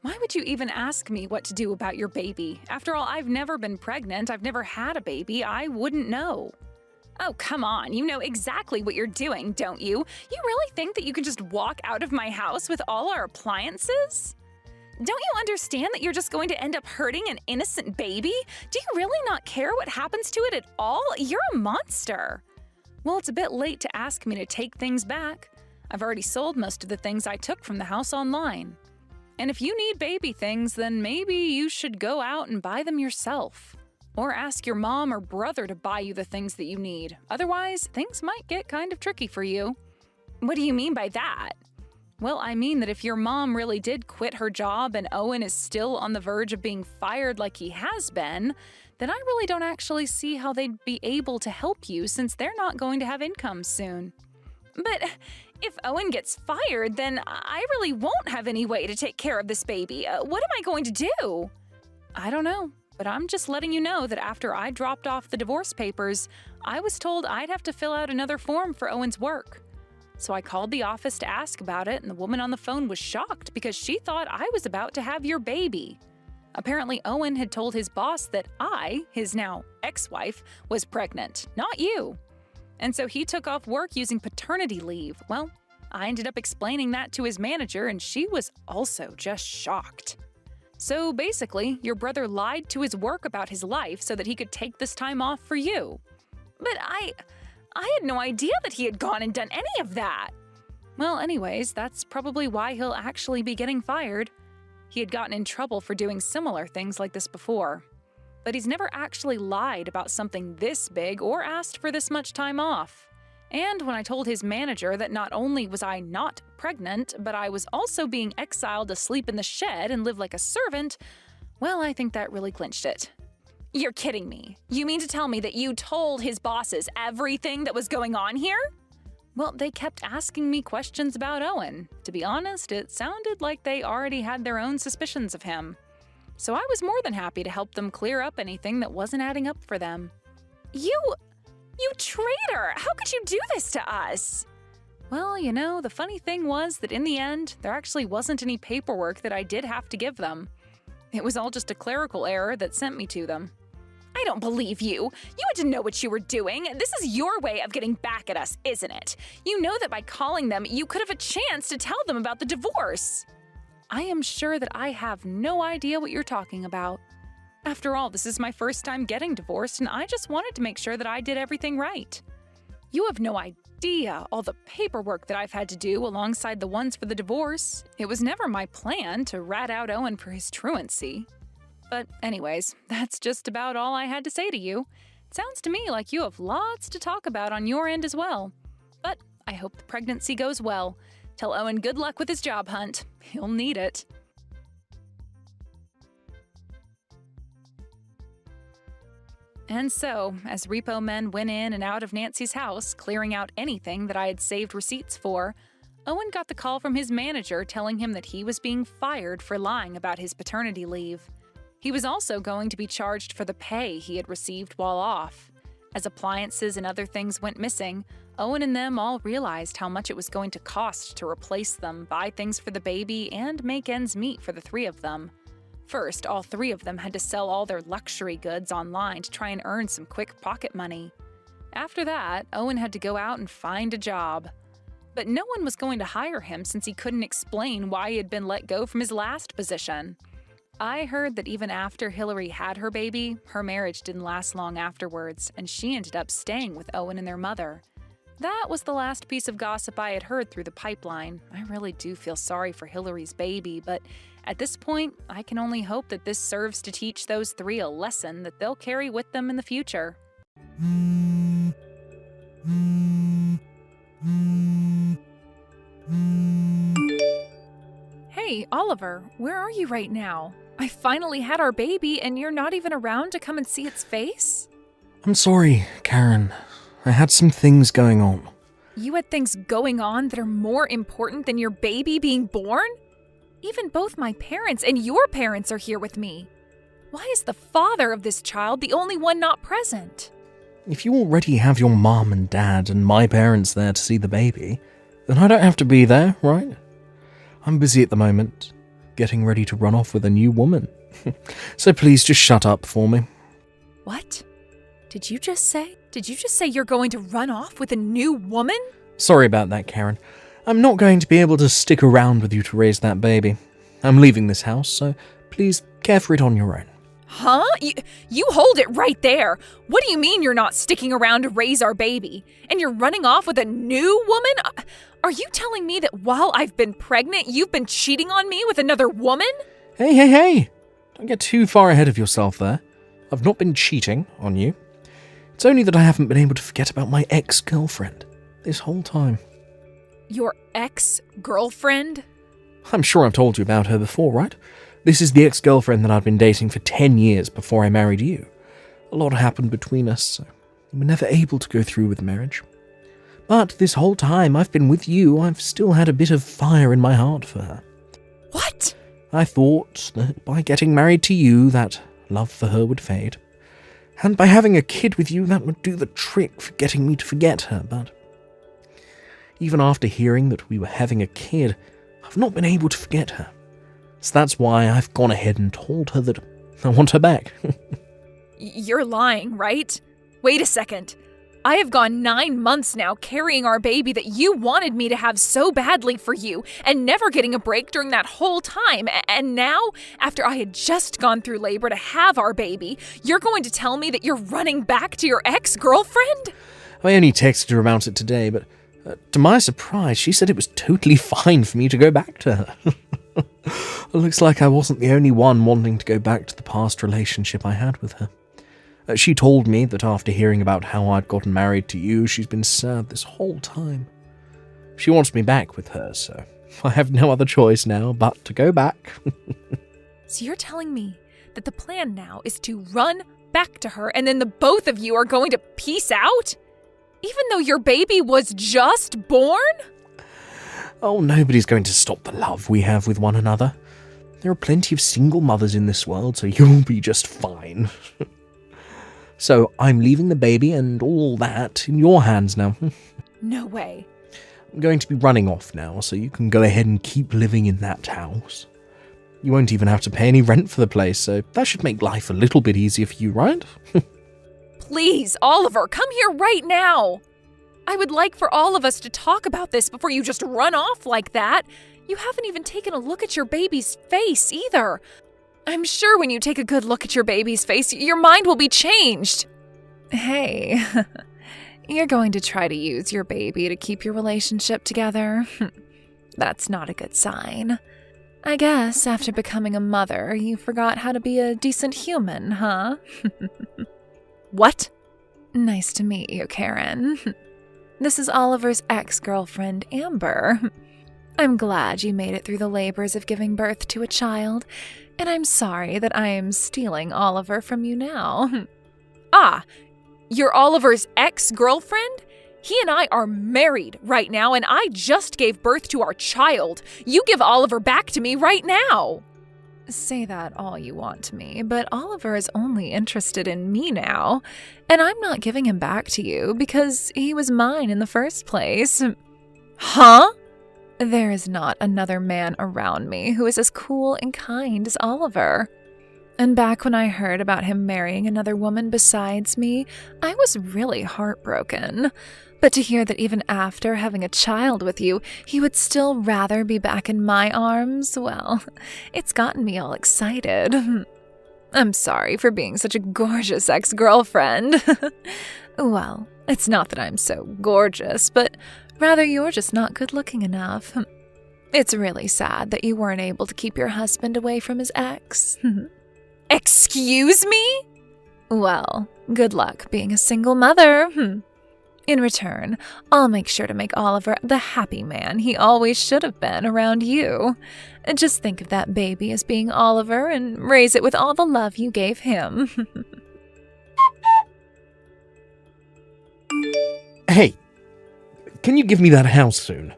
Why would you even ask me what to do about your baby? After all, I've never been pregnant. I've never had a baby. I wouldn't know. Oh, come on. You know exactly what you're doing, don't you? You really think that you can just walk out of my house with all our appliances? Don't you understand that you're just going to end up hurting an innocent baby? Do you really not care what happens to it at all? You're a monster. Well, it's a bit late to ask me to take things back. I've already sold most of the things I took from the house online. And if you need baby things, then maybe you should go out and buy them yourself. Or ask your mom or brother to buy you the things that you need. Otherwise, things might get kind of tricky for you. What do you mean by that? Well, I mean that if your mom really did quit her job and Owen is still on the verge of being fired like he has been, then I really don't actually see how they'd be able to help you since they're not going to have income soon. But if Owen gets fired, then I really won't have any way to take care of this baby. What am I going to do? I don't know, but I'm just letting you know that after I dropped off the divorce papers, I was told I'd have to fill out another form for Owen's work. So I called the office to ask about it, and the woman on the phone was shocked because she thought I was about to have your baby. Apparently, Owen had told his boss that I, his now ex-wife, was pregnant, not you. And so he took off work using paternity leave. Well, I ended up explaining that to his manager, and she was also just shocked. So basically, your brother lied to his work about his life so that he could take this time off for you. But I had no idea that he had gone and done any of that. Well, anyways, that's probably why he'll actually be getting fired. He had gotten in trouble for doing similar things like this before. But he's never actually lied about something this big or asked for this much time off. And when I told his manager that not only was I not pregnant, but I was also being exiled to sleep in the shed and live like a servant, well, I think that really clinched it. You're kidding me. You mean to tell me that you told his bosses everything that was going on here? Well, they kept asking me questions about Owen. To be honest, it sounded like they already had their own suspicions of him. So I was more than happy to help them clear up anything that wasn't adding up for them. You traitor! How could you do this to us? Well, you know, the funny thing was that in the end, there actually wasn't any paperwork that I did have to give them. It was all just a clerical error that sent me to them. I don't believe you. You had to know what you were doing. This is your way of getting back at us, isn't it? You know that by calling them, you could have a chance to tell them about the divorce. I am sure that I have no idea what you're talking about. After all, this is my first time getting divorced, and I just wanted to make sure that I did everything right. You have no idea all the paperwork that I've had to do alongside the ones for the divorce. It was never my plan to rat out Owen for his truancy. But anyways, that's just about all I had to say to you. It sounds to me like you have lots to talk about on your end as well. But I hope the pregnancy goes well. Tell Owen good luck with his job hunt. He'll need it. And so, as repo men went in and out of Nancy's house, clearing out anything that I had saved receipts for, Owen got the call from his manager telling him that he was being fired for lying about his paternity leave. He was also going to be charged for the pay he had received while off. As appliances and other things went missing, Owen and them all realized how much it was going to cost to replace them, buy things for the baby, and make ends meet for the three of them. First, all three of them had to sell all their luxury goods online to try and earn some quick pocket money. After that, Owen had to go out and find a job. But no one was going to hire him since he couldn't explain why he had been let go from his last position. I heard that even after Hillary had her baby, her marriage didn't last long afterwards, and she ended up staying with Owen and their mother. That was the last piece of gossip I had heard through the pipeline. I really do feel sorry for Hillary's baby, but at this point, I can only hope that this serves to teach those three a lesson that they'll carry with them in the future. Hey, Oliver, where are you right now? I finally had our baby and you're not even around to come and see its face? I'm sorry, Karen. I had some things going on. You had things going on that are more important than your baby being born? Even both my parents and your parents are here with me. Why is the father of this child the only one not present? If you already have your mom and dad and my parents there to see the baby, then I don't have to be there, right? I'm busy at the moment, getting ready to run off with a new woman. So please just shut up for me. What? Did you just say you're going to run off with a new woman? Sorry about that, Karen. I'm not going to be able to stick around with you to raise that baby. I'm leaving this house, so please care for it on your own. Huh? You hold it right there. What do you mean you're not sticking around to raise our baby? And you're running off with a new woman? Are you telling me that while I've been pregnant, you've been cheating on me with another woman? Hey! Don't get too far ahead of yourself there. I've not been cheating on you. It's only that I haven't been able to forget about my ex-girlfriend this whole time. Your ex-girlfriend? I'm sure I've told you about her before, right? This is the ex-girlfriend that I'd been dating for 10 years before I married you. A lot happened between us, so we were never able to go through with marriage. But this whole time I've been with you, I've still had a bit of fire in my heart for her. What? I thought that by getting married to you, that love for her would fade. And by having a kid with you, that would do the trick for getting me to forget her, but even after hearing that we were having a kid, I've not been able to forget her. So that's why I've gone ahead and told her that I want her back. You're lying, right? Wait a second. I have gone 9 months now carrying our baby that you wanted me to have so badly for you and never getting a break during that whole time. And now, after I had just gone through labor to have our baby, you're going to tell me that you're running back to your ex-girlfriend? I only texted her about it today, but to my surprise, she said it was totally fine for me to go back to her. It looks like I wasn't the only one wanting to go back to the past relationship I had with her. She told me that after hearing about how I'd gotten married to you, she's been sad this whole time. She wants me back with her, so I have no other choice now but to go back. So you're telling me that the plan now is to run back to her and then the both of you are going to peace out? Even though your baby was just born? Oh, nobody's going to stop the love we have with one another. There are plenty of single mothers in this world, so you'll be just fine. So I'm leaving the baby and all that in your hands now. No way. I'm going to be running off now, so you can go ahead and keep living in that house. You won't even have to pay any rent for the place, so that should make life a little bit easier for you, right? Please, Oliver, come here right now. I would like for all of us to talk about this before you just run off like that. You haven't even taken a look at your baby's face either. I'm sure when you take a good look at your baby's face, your mind will be changed. Hey, you're going to try to use your baby to keep your relationship together? That's not a good sign. I guess after becoming a mother, you forgot how to be a decent human, huh? What? Nice to meet you, Karen. This is Oliver's ex-girlfriend, Amber. I'm glad you made it through the labors of giving birth to a child, and I'm sorry that I am stealing Oliver from you now. Ah, you're Oliver's ex-girlfriend? He and I are married right now, and I just gave birth to our child. You give Oliver back to me right now. Say that all you want to me, but Oliver is only interested in me now, and I'm not giving him back to you because he was mine in the first place. Huh? There is not another man around me who is as cool and kind as Oliver. And back when I heard about him marrying another woman besides me, I was really heartbroken. But to hear that even after having a child with you, he would still rather be back in my arms, well, it's gotten me all excited. I'm sorry for being such a gorgeous ex-girlfriend. Well, it's not that I'm so gorgeous, but rather you're just not good-looking enough. It's really sad that you weren't able to keep your husband away from his ex. Excuse me? Well, good luck being a single mother. In return, I'll make sure to make Oliver the happy man he always should have been around you. Just think of that baby as being Oliver and raise it with all the love you gave him. Hey, can you give me that house soon?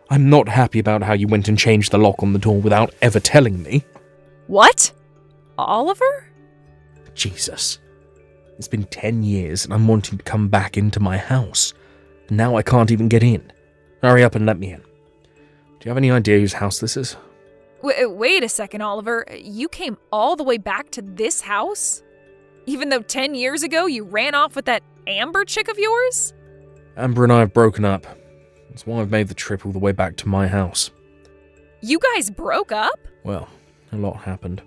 I'm not happy about how you went and changed the lock on the door without ever telling me. What? Oliver? Jesus. It's been 10 years and I'm wanting to come back into my house. And now I can't even get in. Hurry up and let me in. Do you have any idea whose house this is? Wait a second, Oliver. You came all the way back to this house? Even though 10 years ago you ran off with that Amber chick of yours? Amber and I have broken up. That's why I've made the trip all the way back to my house. You guys broke up? Well, a lot happened.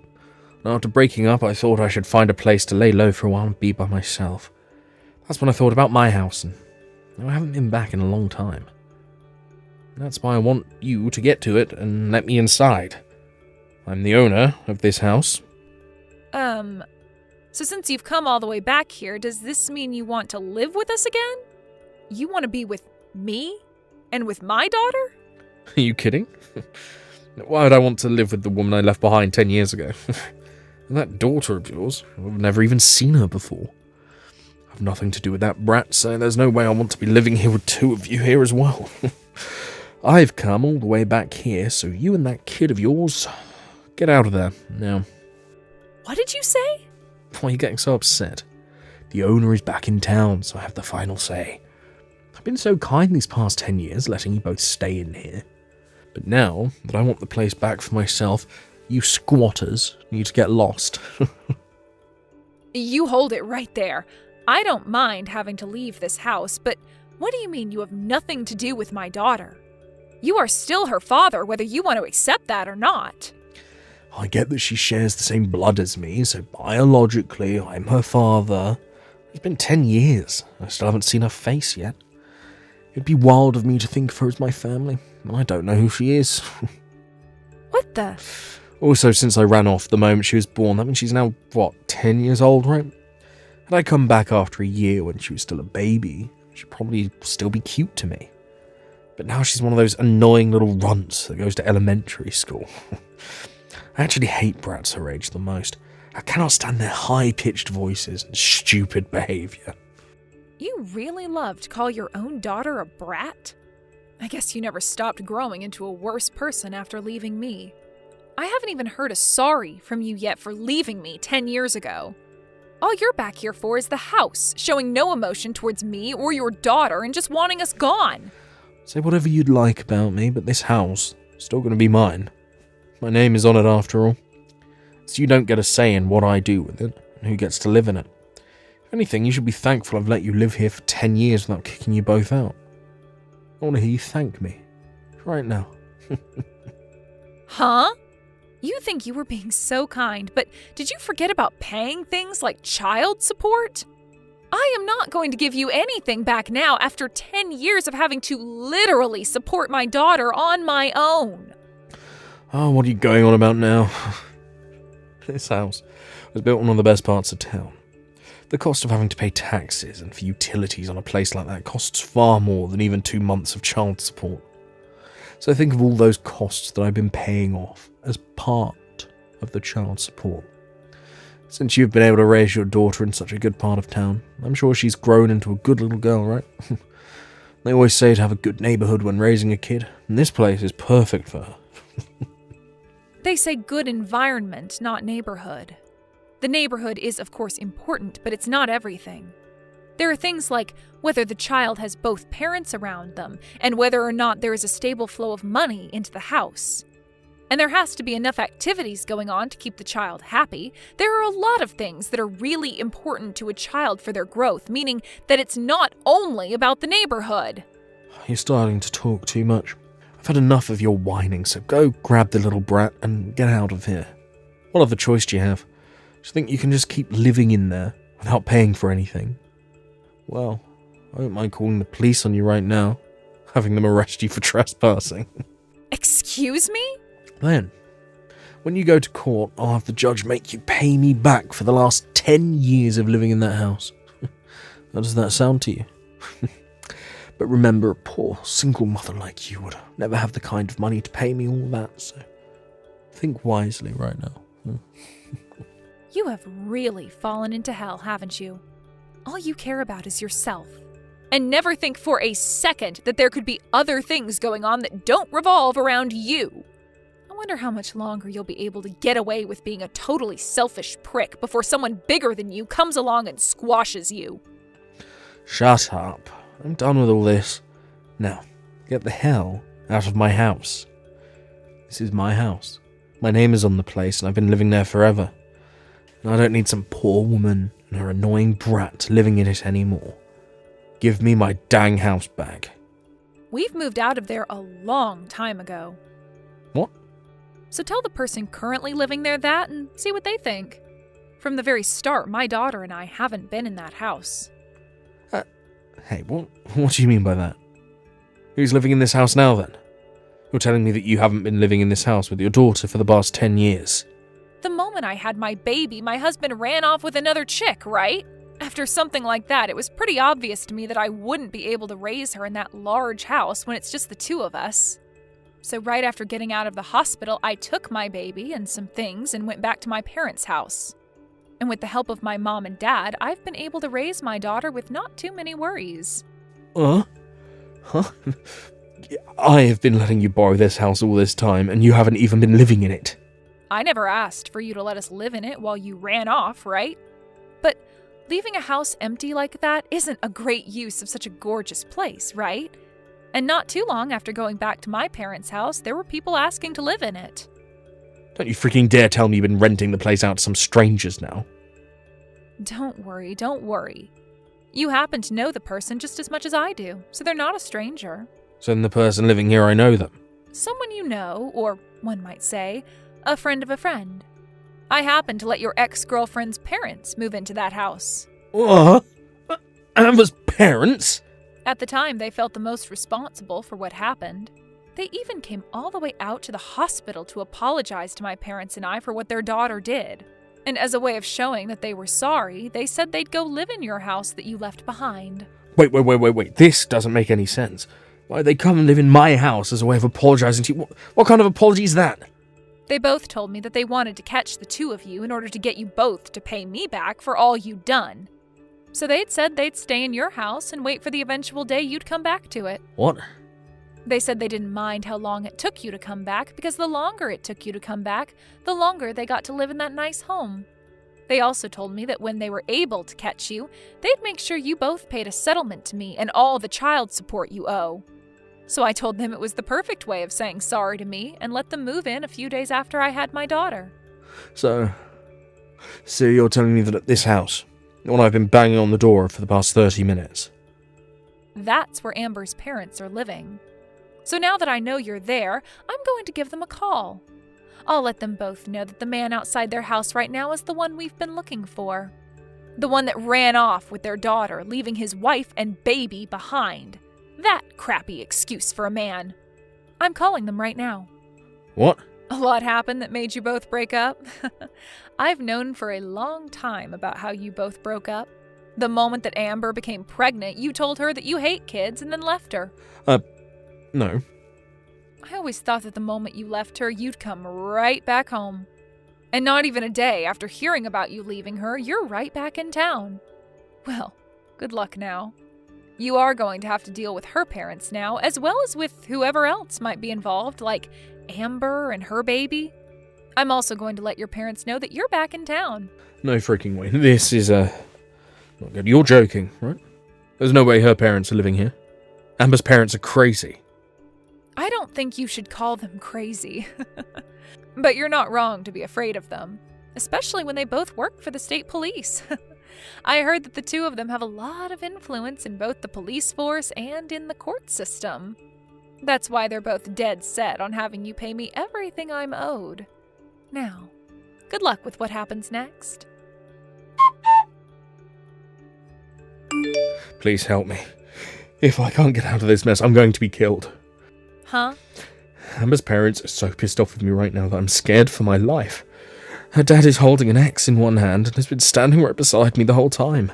And after breaking up, I thought I should find a place to lay low for a while and be by myself. That's when I thought about my house, and I haven't been back in a long time. That's why I want you to get to it and let me inside. I'm the owner of this house. So since you've come all the way back here, does this mean you want to live with us again? You want to be with me? And with my daughter? Are you kidding? Why would I want to live with the woman I left behind 10 years ago? And that daughter of yours, I've never even seen her before. I've nothing to do with that brat, so there's no way I want to be living here with two of you here as well. I've come all the way back here, so you and that kid of yours, get out of there now. What did you say? Why are you getting so upset? The owner is back in town, so I have the final say. I've been so kind these past 10 years, letting you both stay in here. But now that I want the place back for myself, you squatters need to get lost. You hold it right there. I don't mind having to leave this house, but what do you mean you have nothing to do with my daughter? You are still her father, whether you want to accept that or not. I get that she shares the same blood as me, so biologically I'm her father. It's been 10 years. I still haven't seen her face yet. It'd be wild of me to think of her as my family. I don't know who she is. What the? Also, since I ran off the moment she was born, that means she's now, 10 years old, right? Had I come back after a year when she was still a baby, she'd probably still be cute to me. But now she's one of those annoying little runts that goes to elementary school. I actually hate brats her age the most. I cannot stand their high-pitched voices and stupid behaviour. You really love to call your own daughter a brat? I guess you never stopped growing into a worse person after leaving me. I haven't even heard a sorry from you yet for leaving me 10 years ago. All you're back here for is the house, showing no emotion towards me or your daughter and just wanting us gone. Say whatever you'd like about me, but this house is still going to be mine. My name is on it after all. So you don't get a say in what I do with it and who gets to live in it. If anything, you should be thankful I've let you live here for 10 years without kicking you both out. I want to hear you thank me. Right now. Huh? You think you were being so kind, but did you forget about paying things like child support? I am not going to give you anything back now after 10 years of having to literally support my daughter on my own. Oh, what are you going on about now? This house was built in one of the best parts of town. The cost of having to pay taxes and for utilities on a place like that costs far more than even 2 months of child support. So think of all those costs that I've been paying off as part of the child support. Since you've been able to raise your daughter in such a good part of town, I'm sure she's grown into a good little girl, right? They always say to have a good neighbourhood when raising a kid, and this place is perfect for her. They say good environment, not neighborhood. The neighborhood is, of course, important, but it's not everything. There are things like whether the child has both parents around them and whether or not there is a stable flow of money into the house. And there has to be enough activities going on to keep the child happy. There are a lot of things that are really important to a child for their growth, meaning that it's not only about the neighborhood. You're starting to talk too much. I've had enough of your whining, so go grab the little brat and get out of here. What other choice do you have? Do you think you can just keep living in there without paying for anything? Well, I don't mind calling the police on you right now, having them arrest you for trespassing. Excuse me? Then, when you go to court, I'll have the judge make you pay me back for the last 10 years of living in that house. How does that sound to you? But remember, a poor, single mother like you would never have the kind of money to pay me all that, so think wisely right now. You have really fallen into hell, haven't you? All you care about is yourself. And never think for a second that there could be other things going on that don't revolve around you. I wonder how much longer you'll be able to get away with being a totally selfish prick before someone bigger than you comes along and squashes you. Shut up. I'm done with all this. Now, get the hell out of my house. This is my house. My name is on the place and I've been living there forever. And I don't need some poor woman and her annoying brat living in it anymore. Give me my dang house back. We've moved out of there a long time ago. What? So tell the person currently living there that and see what they think. From the very start, my daughter and I haven't been in that house. Hey, what do you mean by that? Who's living in this house now then? You're telling me that you haven't been living in this house with your daughter for the past 10 years. The moment I had my baby, my husband ran off with another chick, right? After something like that, it was pretty obvious to me that I wouldn't be able to raise her in that large house when it's just the two of us. So right after getting out of the hospital, I took my baby and some things and went back to my parents' house. And with the help of my mom and dad, I've been able to raise my daughter with not too many worries. Huh? I have been letting you borrow this house all this time, and you haven't even been living in it. I never asked for you to let us live in it while you ran off, right? But leaving a house empty like that isn't a great use of such a gorgeous place, right? And not too long after going back to my parents' house, there were people asking to live in it. Don't you freaking dare tell me you've been renting the place out to some strangers now. Don't worry. You happen to know the person just as much as I do, so they're not a stranger. So then the person living here, I know them. Someone you know, or one might say, a friend of a friend. I happen to let your ex-girlfriend's parents move into that house. What? Amber's parents? At the time, they felt the most responsible for what happened. They even came all the way out to the hospital to apologize to my parents and I for what their daughter did. And as a way of showing that they were sorry, they said they'd go live in your house that you left behind. Wait. This doesn't make any sense. Why'd they come and live in my house as a way of apologizing to you? What kind of apology is that? They both told me that they wanted to catch the two of you in order to get you both to pay me back for all you'd done. So they'd said they'd stay in your house and wait for the eventual day you'd come back to it. What? They said they didn't mind how long it took you to come back because the longer it took you to come back, the longer they got to live in that nice home. They also told me that when they were able to catch you, they'd make sure you both paid a settlement to me and all the child support you owe. So I told them it was the perfect way of saying sorry to me and let them move in a few days after I had my daughter. So you're telling me that at this house, the one I've been banging on the door for the past 30 minutes. That's where Amber's parents are living. So now that I know you're there, I'm going to give them a call. I'll let them both know that the man outside their house right now is the one we've been looking for. The one that ran off with their daughter, leaving his wife and baby behind. That crappy excuse for a man. I'm calling them right now. What? A lot happened that made you both break up. I've known for a long time about how you both broke up. The moment that Amber became pregnant, you told her that you hate kids and then left her. No. I always thought that the moment you left her, you'd come right back home. And not even a day after hearing about you leaving her, you're right back in town. Well, good luck now. You are going to have to deal with her parents now, as well as with whoever else might be involved, like Amber and her baby. I'm also going to let your parents know that you're back in town. No freaking way. This is, not good. You're joking, right? There's no way her parents are living here. Amber's parents are crazy. I don't think you should call them crazy. But you're not wrong to be afraid of them, especially when they both work for the state police. I heard that the two of them have a lot of influence in both the police force and in the court system. That's why they're both dead set on having you pay me everything I'm owed. Now, good luck with what happens next. Please help me. If I can't get out of this mess, I'm going to be killed. Huh? Amber's parents are so pissed off with me right now that I'm scared for my life. Her dad is holding an axe in one hand and has been standing right beside me the whole time.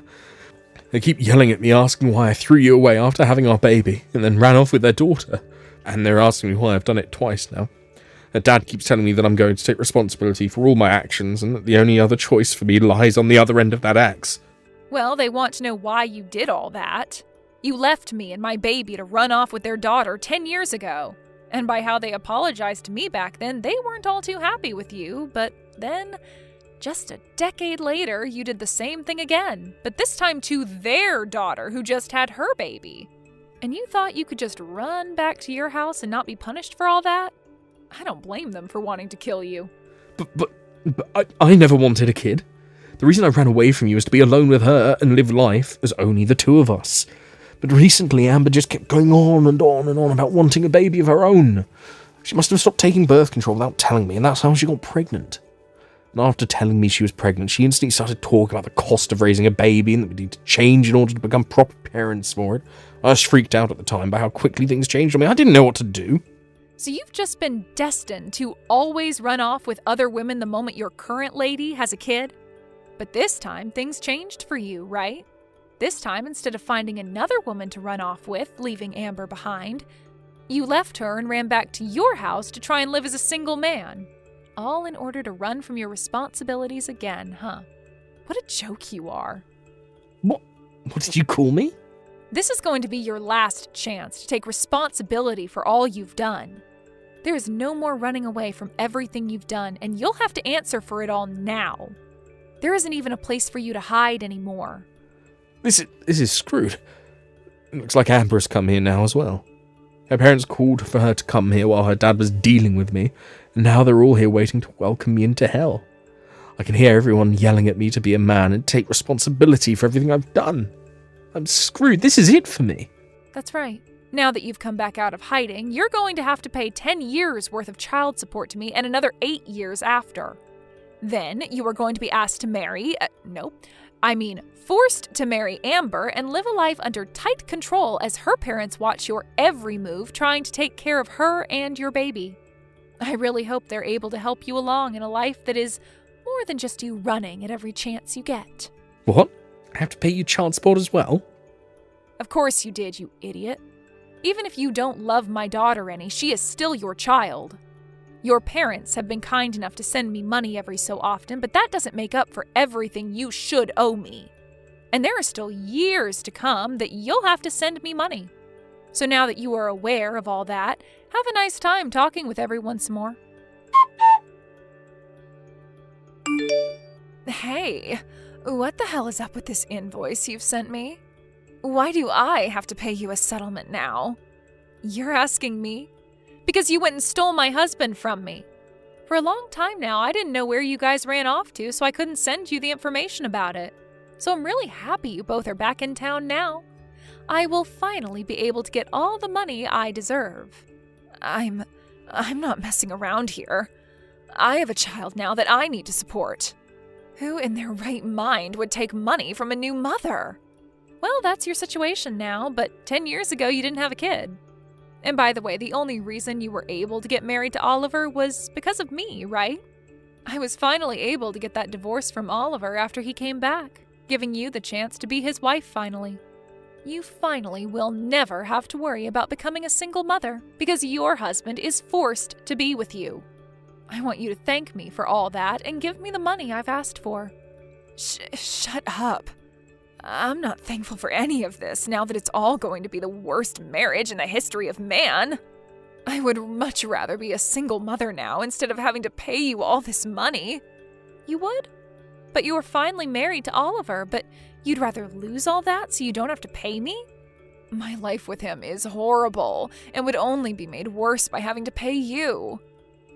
They keep yelling at me, asking why I threw you away after having our baby, and then ran off with their daughter. And they're asking me why I've done it twice now. Her dad keeps telling me that I'm going to take responsibility for all my actions, and that the only other choice for me lies on the other end of that axe. Well, they want to know why you did all that. You left me and my baby to run off with their daughter 10 years ago. And by how they apologized to me back then, they weren't all too happy with you, but then, just a decade later, you did the same thing again, but this time to their daughter who just had her baby. And you thought you could just run back to your house and not be punished for all that? I don't blame them for wanting to kill you. But I never wanted a kid. The reason I ran away from you was to be alone with her and live life as only the two of us. But recently, Amber just kept going on and on and on about wanting a baby of her own. She must have stopped taking birth control without telling me, and that's how she got pregnant. And after telling me she was pregnant, she instantly started talking about the cost of raising a baby and that we need to change in order to become proper parents for it. I was freaked out at the time by how quickly things changed on me. I didn't know what to do. So you've just been destined to always run off with other women the moment your current lady has a kid? But this time, things changed for you, right? This time, instead of finding another woman to run off with, leaving Amber behind, you left her and ran back to your house to try and live as a single man. All in order to run from your responsibilities again, huh? What a joke you are. What did you call me? This is going to be your last chance to take responsibility for all you've done. There is no more running away from everything you've done, and you'll have to answer for it all now. There isn't even a place for you to hide anymore. This is screwed. It looks like Amber has come here now as well. Her parents called for her to come here while her dad was dealing with me, and now they're all here waiting to welcome me into hell. I can hear everyone yelling at me to be a man and take responsibility for everything I've done. I'm screwed. This is it for me. That's right. Now that you've come back out of hiding, you're going to have to pay 10 years worth of child support to me and another 8 years after. Then you are going to be asked to marry, forced to marry Amber and live a life under tight control as her parents watch your every move, trying to take care of her and your baby. I really hope they're able to help you along in a life that is more than just you running at every chance you get. What? I have to pay you child support as well? Of course you did, you idiot. Even if you don't love my daughter any, she is still your child. Your parents have been kind enough to send me money every so often, but that doesn't make up for everything you should owe me. And there are still years to come that you'll have to send me money. So now that you are aware of all that, have a nice time talking with everyone some more. Hey, what the hell is up with this invoice you've sent me? Why do I have to pay you a settlement now? You're asking me? Because you went and stole my husband from me. For a long time now, I didn't know where you guys ran off to, so I couldn't send you the information about it. So I'm really happy you both are back in town now. I will finally be able to get all the money I deserve. I'm not messing around here. I have a child now that I need to support. Who in their right mind would take money from a new mother? Well, that's your situation now, but 10 years ago you didn't have a kid. And by the way, the only reason you were able to get married to Oliver was because of me, right? I was finally able to get that divorce from Oliver after he came back, giving you the chance to be his wife finally. You finally will never have to worry about becoming a single mother because your husband is forced to be with you. I want you to thank me for all that and give me the money I've asked for. Shut up. I'm not thankful for any of this now that it's all going to be the worst marriage in the history of man. I would much rather be a single mother now instead of having to pay you all this money. You would? But you were finally married to Oliver, but you'd rather lose all that so you don't have to pay me? My life with him is horrible and would only be made worse by having to pay you.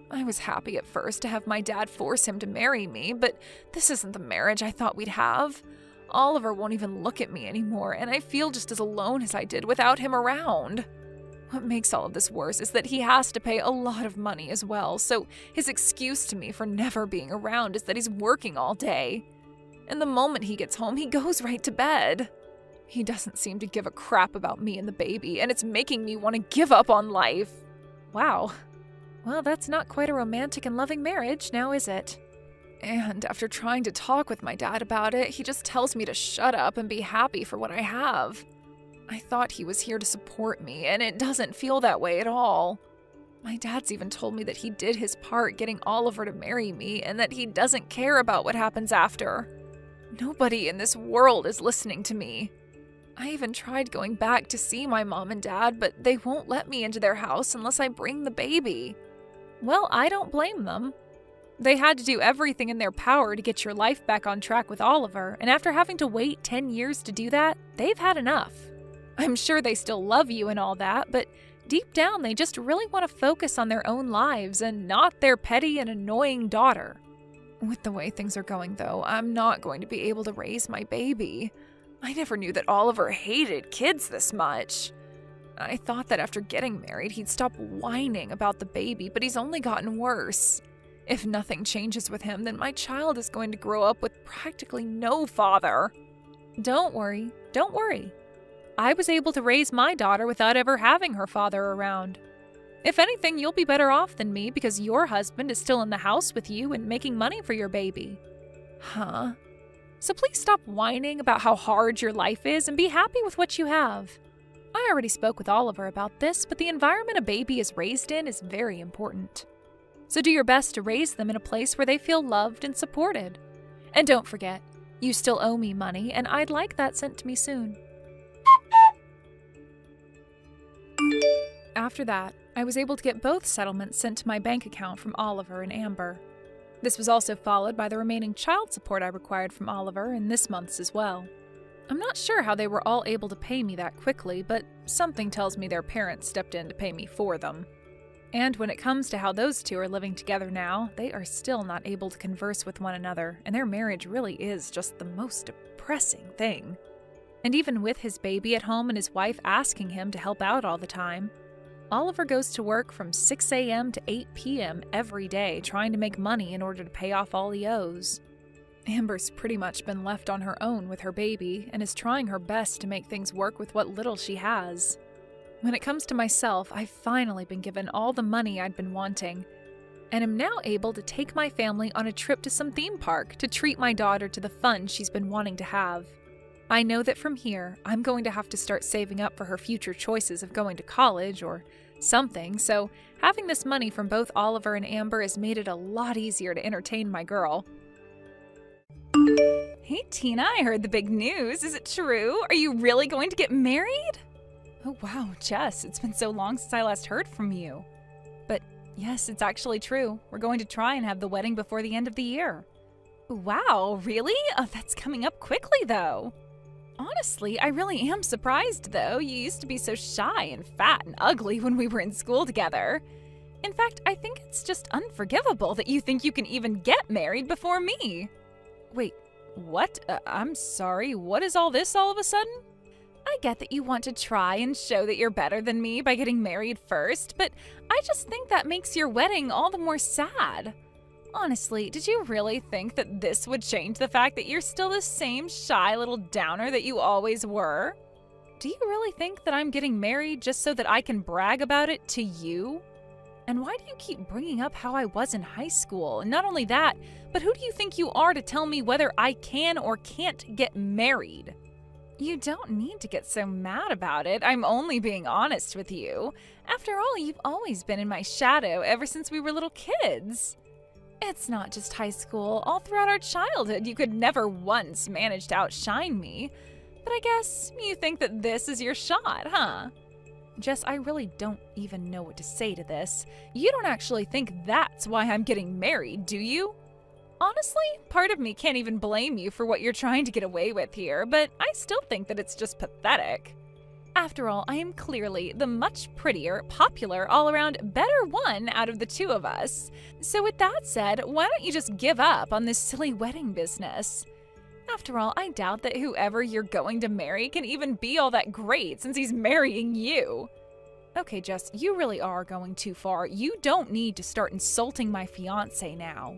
I was happy at first to have my dad force him to marry me, but this isn't the marriage I thought we'd have. Oliver won't even look at me anymore, and I feel just as alone as I did without him around. What makes all of this worse is that he has to pay a lot of money as well, so his excuse to me for never being around is that he's working all day. And the moment he gets home, he goes right to bed. He doesn't seem to give a crap about me and the baby, and it's making me want to give up on life. Wow. Well, that's not quite a romantic and loving marriage, now is it? And after trying to talk with my dad about it, he just tells me to shut up and be happy for what I have. I thought he was here to support me, and it doesn't feel that way at all. My dad's even told me that he did his part getting Oliver to marry me, and that he doesn't care about what happens after. Nobody in this world is listening to me. I even tried going back to see my mom and dad, but they won't let me into their house unless I bring the baby. Well, I don't blame them. They had to do everything in their power to get your life back on track with Oliver, and after having to wait 10 years to do that, they've had enough. I'm sure they still love you and all that, but deep down they just really want to focus on their own lives and not their petty and annoying daughter. With the way things are going, though, I'm not going to be able to raise my baby. I never knew that Oliver hated kids this much. I thought that after getting married, he'd stop whining about the baby, but he's only gotten worse. If nothing changes with him, then my child is going to grow up with practically no father. Don't worry. I was able to raise my daughter without ever having her father around. If anything, you'll be better off than me because your husband is still in the house with you and making money for your baby. Huh? So please stop whining about how hard your life is and be happy with what you have. I already spoke with Oliver about this, but the environment a baby is raised in is very important. So do your best to raise them in a place where they feel loved and supported. And don't forget, you still owe me money, and I'd like that sent to me soon. After that, I was able to get both settlements sent to my bank account from Oliver and Amber. This was also followed by the remaining child support I required from Oliver in this month's as well. I'm not sure how they were all able to pay me that quickly, but something tells me their parents stepped in to pay me for them. And when it comes to how those two are living together now, they are still not able to converse with one another, and their marriage really is just the most depressing thing. And even with his baby at home and his wife asking him to help out all the time, Oliver goes to work from 6 a.m. to 8 p.m. every day trying to make money in order to pay off all he owes. Amber's pretty much been left on her own with her baby and is trying her best to make things work with what little she has. When it comes to myself, I've finally been given all the money I'd been wanting, and am now able to take my family on a trip to some theme park to treat my daughter to the fun she's been wanting to have. I know that from here, I'm going to have to start saving up for her future choices of going to college or something, so having this money from both Oliver and Amber has made it a lot easier to entertain my girl. Hey Tina, I heard the big news. Is it true? Are you really going to get married? Oh wow, Jess, it's been so long since I last heard from you. But yes, it's actually true. We're going to try and have the wedding before the end of the year. Wow, really? Oh, that's coming up quickly though. Honestly, I really am surprised though. You used to be so shy and fat and ugly when we were in school together. In fact, I think it's just unforgivable that you think you can even get married before me. Wait, what? I'm sorry, what is all this all of a sudden? I get that you want to try and show that you're better than me by getting married first, but I just think that makes your wedding all the more sad. Honestly, did you really think that this would change the fact that you're still the same shy little downer that you always were? Do you really think that I'm getting married just so that I can brag about it to you? And why do you keep bringing up how I was in high school? And not only that, but who do you think you are to tell me whether I can or can't get married? You don't need to get so mad about it. I'm only being honest with you. After all, you've always been in my shadow ever since we were little kids. It's not just high school. All throughout our childhood, you could never once manage to outshine me. But I guess you think that this is your shot, huh? Jess, I really don't even know what to say to this. You don't actually think that's why I'm getting married, do you? Honestly, part of me can't even blame you for what you're trying to get away with here, but I still think that it's just pathetic. After all, I am clearly the much prettier, popular, all-around better one out of the two of us. So with that said, why don't you just give up on this silly wedding business? After all, I doubt that whoever you're going to marry can even be all that great since he's marrying you. Okay, Jess, you really are going too far. You don't need to start insulting my fiancé now.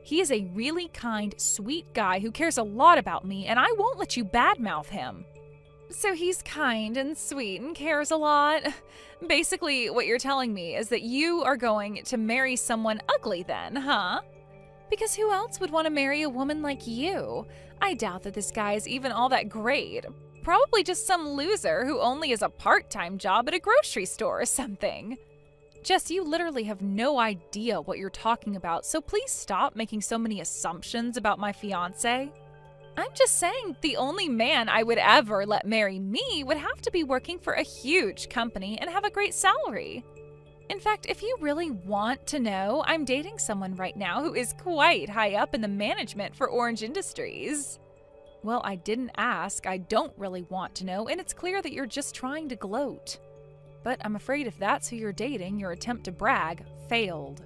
He is a really kind, sweet guy who cares a lot about me, and I won't let you badmouth him. So he's kind and sweet and cares a lot. Basically, what you're telling me is that you are going to marry someone ugly then, huh? Because who else would want to marry a woman like you? I doubt that this guy is even all that great. Probably just some loser who only has a part-time job at a grocery store or something. Jess, you literally have no idea what you're talking about, so please stop making so many assumptions about my fiancé. I'm just saying the only man I would ever let marry me would have to be working for a huge company and have a great salary. In fact, if you really want to know, I'm dating someone right now who is quite high up in the management for Orange Industries. Well, I didn't ask, I don't really want to know, and it's clear that you're just trying to gloat. But I'm afraid if that's who you're dating, your attempt to brag failed.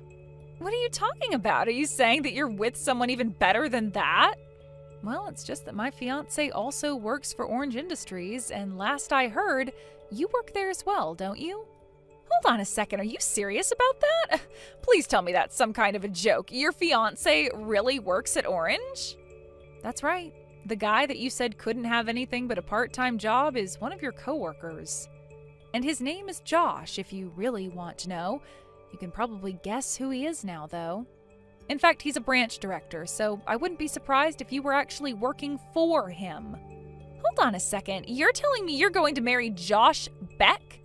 What are you talking about? Are you saying that you're with someone even better than that? Well, it's just that my fiancé also works for Orange Industries, and last I heard, you work there as well, don't you? Hold on a second, are you serious about that? Please tell me that's some kind of a joke. Your fiancé really works at Orange? That's right. The guy that you said couldn't have anything but a part-time job is one of your coworkers. And his name is Josh, if you really want to know. You can probably guess who he is now, though. In fact, he's a branch director, so I wouldn't be surprised if you were actually working for him. Hold on a second, you're telling me you're going to marry Josh Beck?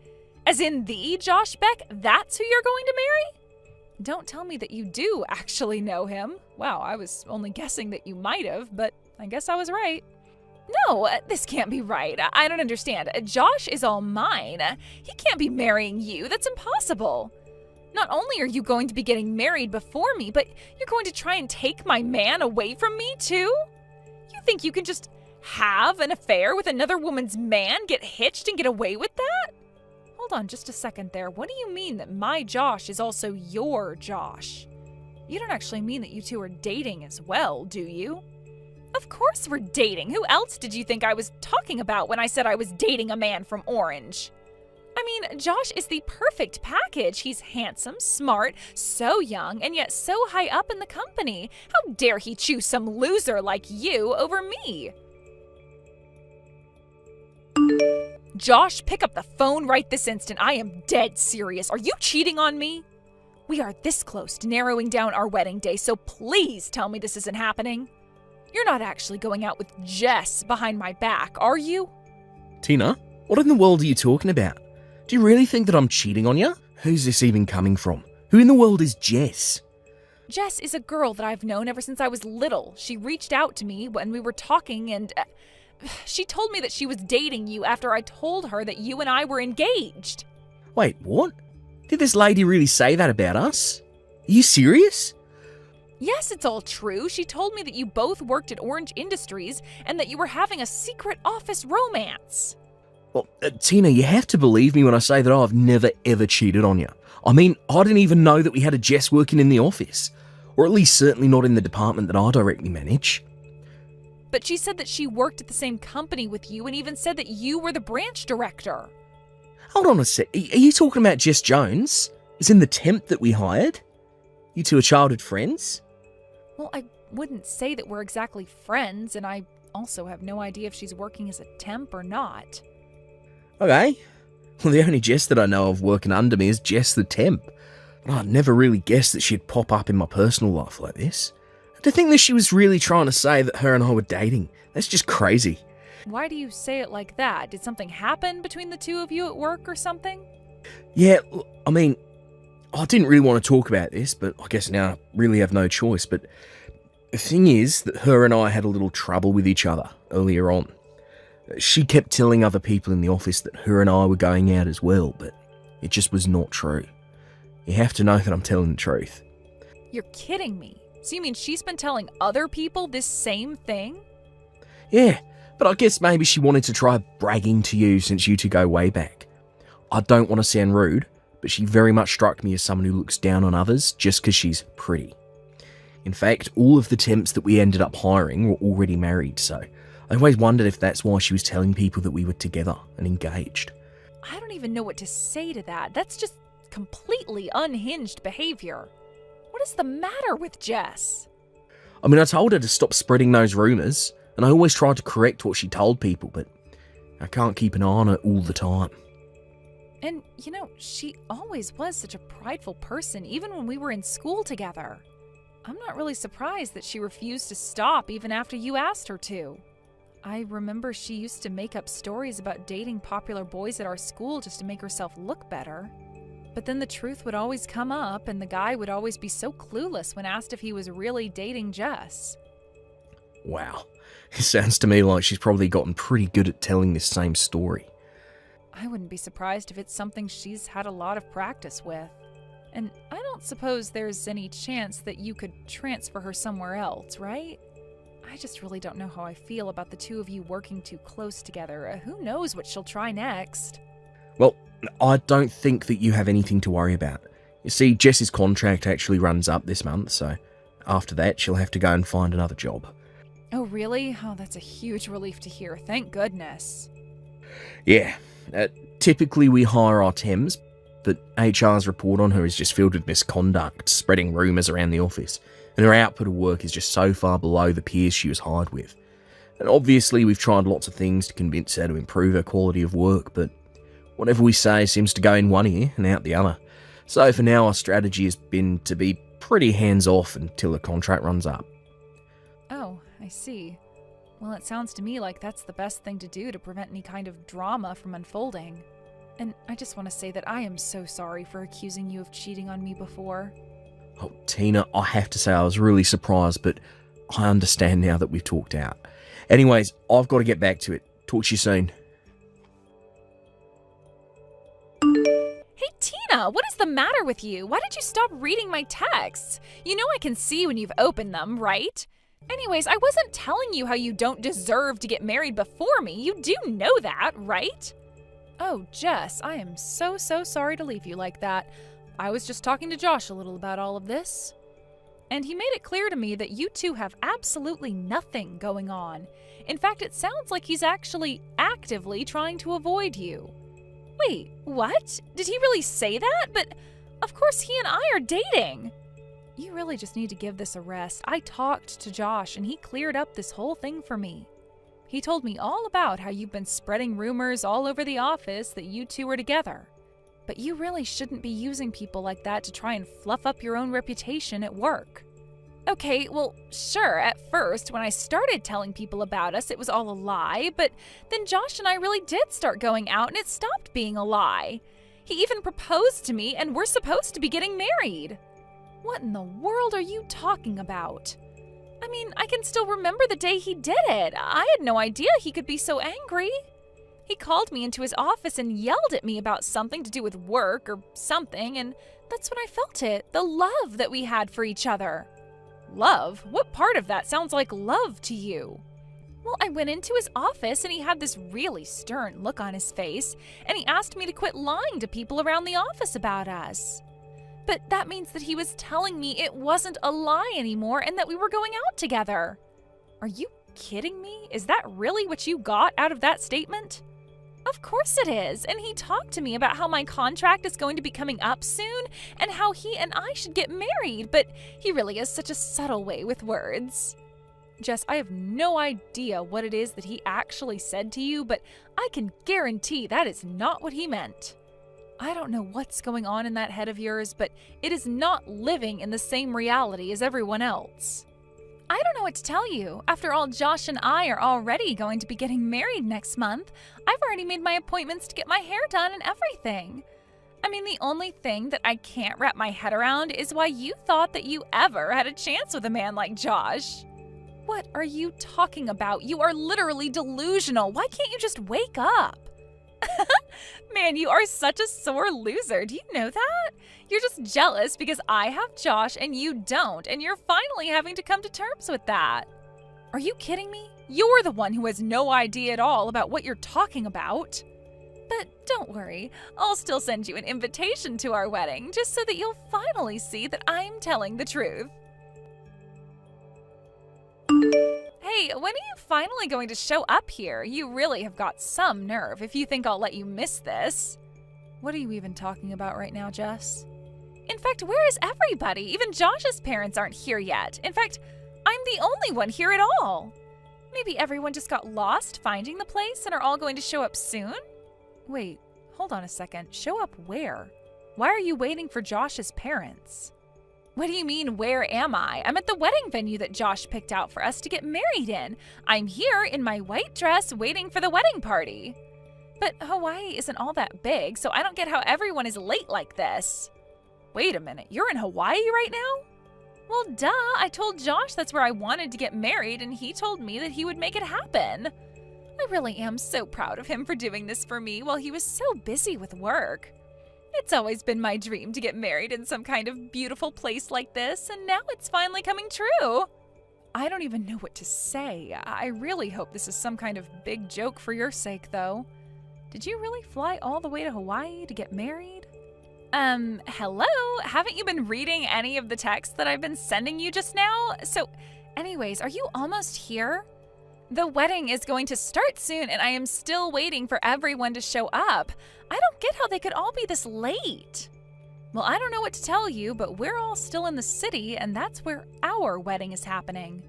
As in the Josh Beck? That's who you're going to marry? Don't tell me that you do actually know him. Wow, I was only guessing that you might have, but I guess I was right. No, this can't be right. I don't understand. Josh is all mine. He can't be marrying you. That's impossible. Not only are you going to be getting married before me, but you're going to try and take my man away from me, too? You think you can just have an affair with another woman's man, get hitched, and get away with that? Hold on just a second there. What do you mean that my Josh is also your Josh? You don't actually mean that you two are dating as well, do you? Of course we're dating. Who else did you think I was talking about when I said I was dating a man from Orange? I mean, Josh is the perfect package. He's handsome, smart, so young, and yet so high up in the company. How dare he choose some loser like you over me? Josh, pick up the phone right this instant. I am dead serious. Are you cheating on me? We are this close to narrowing down our wedding day, so please tell me this isn't happening. You're not actually going out with Jess behind my back, are you? Tina, what in the world are you talking about? Do you really think that I'm cheating on you? Who's this even coming from? Who in the world is Jess? Jess is a girl that I've known ever since I was little. She reached out to me when we were talking and she told me that she was dating you after I told her that you and I were engaged. Wait, what? Did this lady really say that about us? Are you serious? Yes, it's all true. She told me that you both worked at Orange Industries and that you were having a secret office romance. Well, Tina, you have to believe me when I say that I've never ever cheated on you. I mean, I didn't even know that we had a Jess working in the office. Or at least certainly not in the department that I directly manage. But she said that she worked at the same company with you and even said that you were the branch director. Hold on a sec. Are you talking about Jess Jones? Is in the temp that we hired? You two are childhood friends? Well, I wouldn't say that we're exactly friends, and I also have no idea if she's working as a temp or not. Okay. Well, the only Jess that I know of working under me is Jess the temp. But I'd never really guessed that she'd pop up in my personal life like this. To think that she was really trying to say that her and I were dating, that's just crazy. Why do you say it like that? Did something happen between the two of you at work or something? Yeah, I mean, I didn't really want to talk about this, but I guess now I really have no choice. But the thing is that her and I had a little trouble with each other earlier on. She kept telling other people in the office that her and I were going out as well, but it just was not true. You have to know that I'm telling the truth. You're kidding me. So you mean she's been telling other people this same thing? Yeah, But I guess maybe she wanted to try bragging to you since you two go way back. I don't want to sound rude, but she very much struck me as someone who looks down on others just because she's pretty. In fact, all of the temps that we ended up hiring were already married, so I always wondered if that's why she was telling people that we were together and engaged. I don't even know what to say to that. That's just completely unhinged behavior. What is the matter with Jess? I mean, I told her to stop spreading those rumours, and I always tried to correct what she told people, but I can't keep an eye on her all the time. And, she always was such a prideful person, even when we were in school together. I'm not really surprised that she refused to stop even after you asked her to. I remember she used to make up stories about dating popular boys at our school just to make herself look better. But then the truth would always come up, and the guy would always be so clueless when asked if he was really dating Jess. Wow, it sounds to me like she's probably gotten pretty good at telling this same story. I wouldn't be surprised if it's something she's had a lot of practice with. And I don't suppose there's any chance that you could transfer her somewhere else, right? I just really don't know how I feel about the two of you working too close together. Who knows what she'll try next? Well, I don't think that you have anything to worry about. You see, Jess's contract actually runs up this month, so after that she'll have to go and find another job. Oh, really? Oh, that's a huge relief to hear. Thank goodness. Yeah, typically we hire our temps, but HR's report on her is just filled with misconduct, spreading rumours around the office, and her output of work is just so far below the peers she was hired with. And obviously we've tried lots of things to convince her to improve her quality of work, but whatever we say seems to go in one ear and out the other. So for now, our strategy has been to be pretty hands-off until the contract runs up. Oh, I see. Well, it sounds to me like that's the best thing to do to prevent any kind of drama from unfolding. And I just want to say that I am so sorry for accusing you of cheating on me before. Oh, Tina, I have to say I was really surprised, but I understand now that we've talked out. Anyways, I've got to get back to it. Talk to you soon. Hey, Tina, what is the matter with you? Why did you stop reading my texts? You know I can see when you've opened them, right? Anyways, I wasn't telling you how you don't deserve to get married before me. You do know that, right? Oh, Jess, I am so sorry to leave you like that. I was just talking to Josh a little about all of this. And he made it clear to me that you two have absolutely nothing going on. In fact, it sounds like he's actually actively trying to avoid you. Wait, what? Did he really say that? But of course he and I are dating. You really just need to give this a rest. I talked to Josh and he cleared up this whole thing for me. He told me all about how you've been spreading rumors all over the office that you two are together. But you really shouldn't be using people like that to try and fluff up your own reputation at work. Okay, well, sure, at first, when I started telling people about us, it was all a lie, but then Josh and I really did start going out and it stopped being a lie. He even proposed to me and we're supposed to be getting married. What in the world are you talking about? I mean, I can still remember the day he did it. I had no idea he could be so angry. He called me into his office and yelled at me about something to do with work or something, and that's when I felt it, the love that we had for each other. Love? What part of that sounds like love to you? Well, I went into his office and he had this really stern look on his face, and he asked me to quit lying to people around the office about us. But that means that he was telling me it wasn't a lie anymore and that we were going out together. Are you kidding me? Is that really what you got out of that statement? Of course it is, and he talked to me about how my contract is going to be coming up soon and how he and I should get married, but he really has such a subtle way with words. Jess, I have no idea what it is that he actually said to you, but I can guarantee that is not what he meant. I don't know what's going on in that head of yours, but it is not living in the same reality as everyone else. I don't know what to tell you. After all, Josh and I are already going to be getting married next month. I've already made my appointments to get my hair done and everything. I mean, the only thing that I can't wrap my head around is why you thought that you ever had a chance with a man like Josh. What are you talking about? You are literally delusional. Why can't you just wake up? Man, you are such a sore loser. Do you know that? You're just jealous because I have Josh and you don't, and you're finally having to come to terms with that. Are you kidding me? You're the one who has no idea at all about what you're talking about. But don't worry, I'll still send you an invitation to our wedding, just so that you'll finally see that I'm telling the truth. Hey, when are you finally going to show up here? You really have got some nerve if you think I'll let you miss this. What are you even talking about right now, Jess? In fact, where is everybody? Even Josh's parents aren't here yet. In fact, I'm the only one here at all. Maybe everyone just got lost finding the place and are all going to show up soon? Wait, hold on a second. Show up where? Why are you waiting for Josh's parents? What do you mean, where am I? I'm at the wedding venue that Josh picked out for us to get married in. I'm here in my white dress waiting for the wedding party. But Hawaii isn't all that big, so I don't get how everyone is late like this. Wait a minute, you're in Hawaii right now? Well, duh, I told Josh that's where I wanted to get married, and he told me that he would make it happen. I really am so proud of him for doing this for me while he was so busy with work. It's always been my dream to get married in some kind of beautiful place like this, and now it's finally coming true. I don't even know what to say. I really hope this is some kind of big joke for your sake, though. Did you really fly all the way to Hawaii to get married? Hello? Haven't you been reading any of the texts that I've been sending you just now? So, anyways, are you almost here? The wedding is going to start soon, and I am still waiting for everyone to show up. I don't get how they could all be this late. Well, I don't know what to tell you, but we're all still in the city, and that's where our wedding is happening.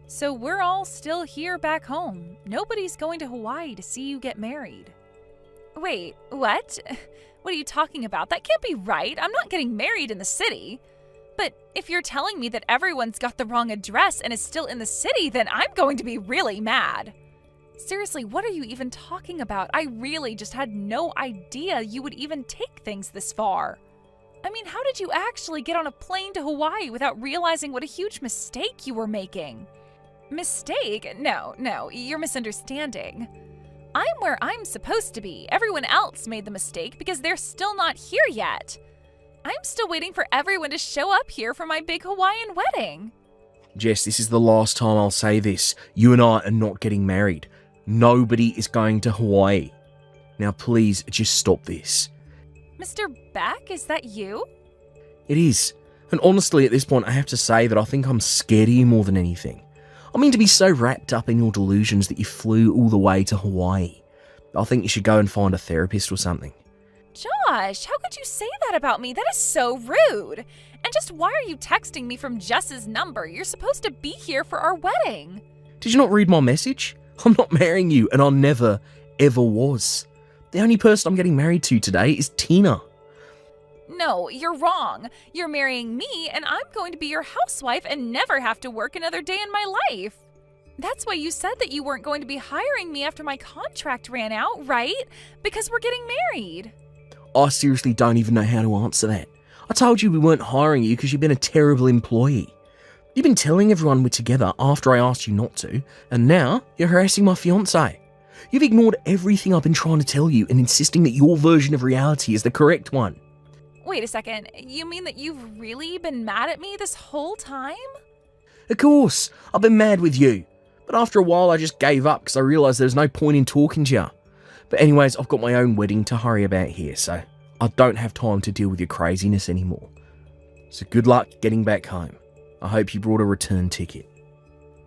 So we're all still here back home. Nobody's going to Hawaii to see you get married. Wait, what? What are you talking about? That can't be right. I'm not getting married in the city. But if you're telling me that everyone's got the wrong address and is still in the city, then I'm going to be really mad. Seriously, what are you even talking about? I really just had no idea you would even take things this far. I mean, how did you actually get on a plane to Hawaii without realizing what a huge mistake you were making? Mistake? No, you're misunderstanding. I'm where I'm supposed to be. Everyone else made the mistake because they're still not here yet. I'm still waiting for everyone to show up here for my big Hawaiian wedding. Jess, this is the last time I'll say this. You and I are not getting married. Nobody is going to Hawaii. Now please, just stop this. Mr. Beck, is that you? It is. And honestly, at this point, I have to say that I think I'm scared of you more than anything. I mean, to be so wrapped up in your delusions that you flew all the way to Hawaii. I think you should go and find a therapist or something. Josh, how could you say that about me? That is so rude. And just why are you texting me from Jess's number? You're supposed to be here for our wedding. Did you not read my message? I'm not marrying you, and I never, ever was. The only person I'm getting married to today is Tina. No, you're wrong. You're marrying me, and I'm going to be your housewife and never have to work another day in my life. That's why you said that you weren't going to be hiring me after my contract ran out, right? Because we're getting married. I seriously don't even know how to answer that. I told you we weren't hiring you because you've been a terrible employee. You've been telling everyone we're together after I asked you not to, and now you're harassing my fiancé. You've ignored everything I've been trying to tell you and insisting that your version of reality is the correct one. Wait a second, you mean that you've really been mad at me this whole time? Of course, I've been mad with you. But after a while I just gave up because I realised there was no point in talking to you. But anyways, I've got my own wedding to hurry about here, so I don't have time to deal with your craziness anymore. So good luck getting back home. I hope you brought a return ticket.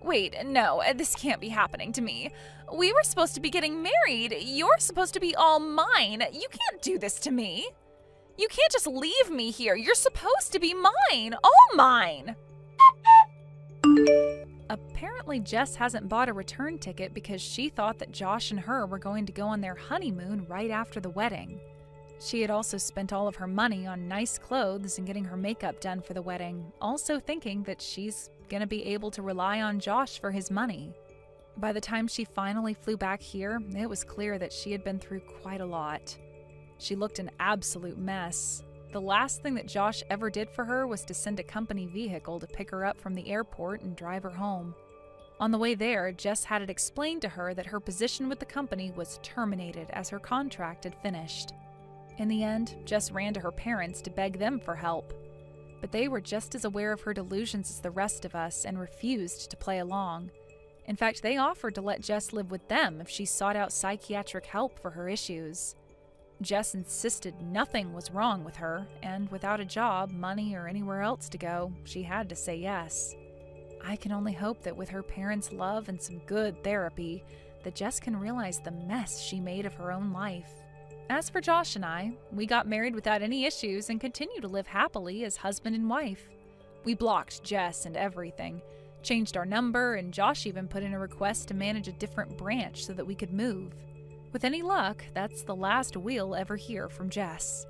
Wait, no, this can't be happening to me. We were supposed to be getting married. You're supposed to be all mine. You can't do this to me. You can't just leave me here. You're supposed to be mine. All mine. Apparently, Jess hasn't bought a return ticket because she thought that Josh and her were going to go on their honeymoon right after the wedding. She had also spent all of her money on nice clothes and getting her makeup done for the wedding, also thinking that she's going to be able to rely on Josh for his money. By the time she finally flew back here, it was clear that she had been through quite a lot. She looked an absolute mess. The last thing that Josh ever did for her was to send a company vehicle to pick her up from the airport and drive her home. On the way there, Jess had it explained to her that her position with the company was terminated as her contract had finished. In the end, Jess ran to her parents to beg them for help. But they were just as aware of her delusions as the rest of us and refused to play along. In fact, they offered to let Jess live with them if she sought out psychiatric help for her issues. Jess insisted nothing was wrong with her, and without a job, money, or anywhere else to go, she had to say yes. I can only hope that with her parents' love and some good therapy, that Jess can realize the mess she made of her own life. As for Josh and I, we got married without any issues and continue to live happily as husband and wife. We blocked Jess and everything, changed our number, and Josh even put in a request to manage a different branch so that we could move. With any luck, that's the last we'll ever hear from Jess.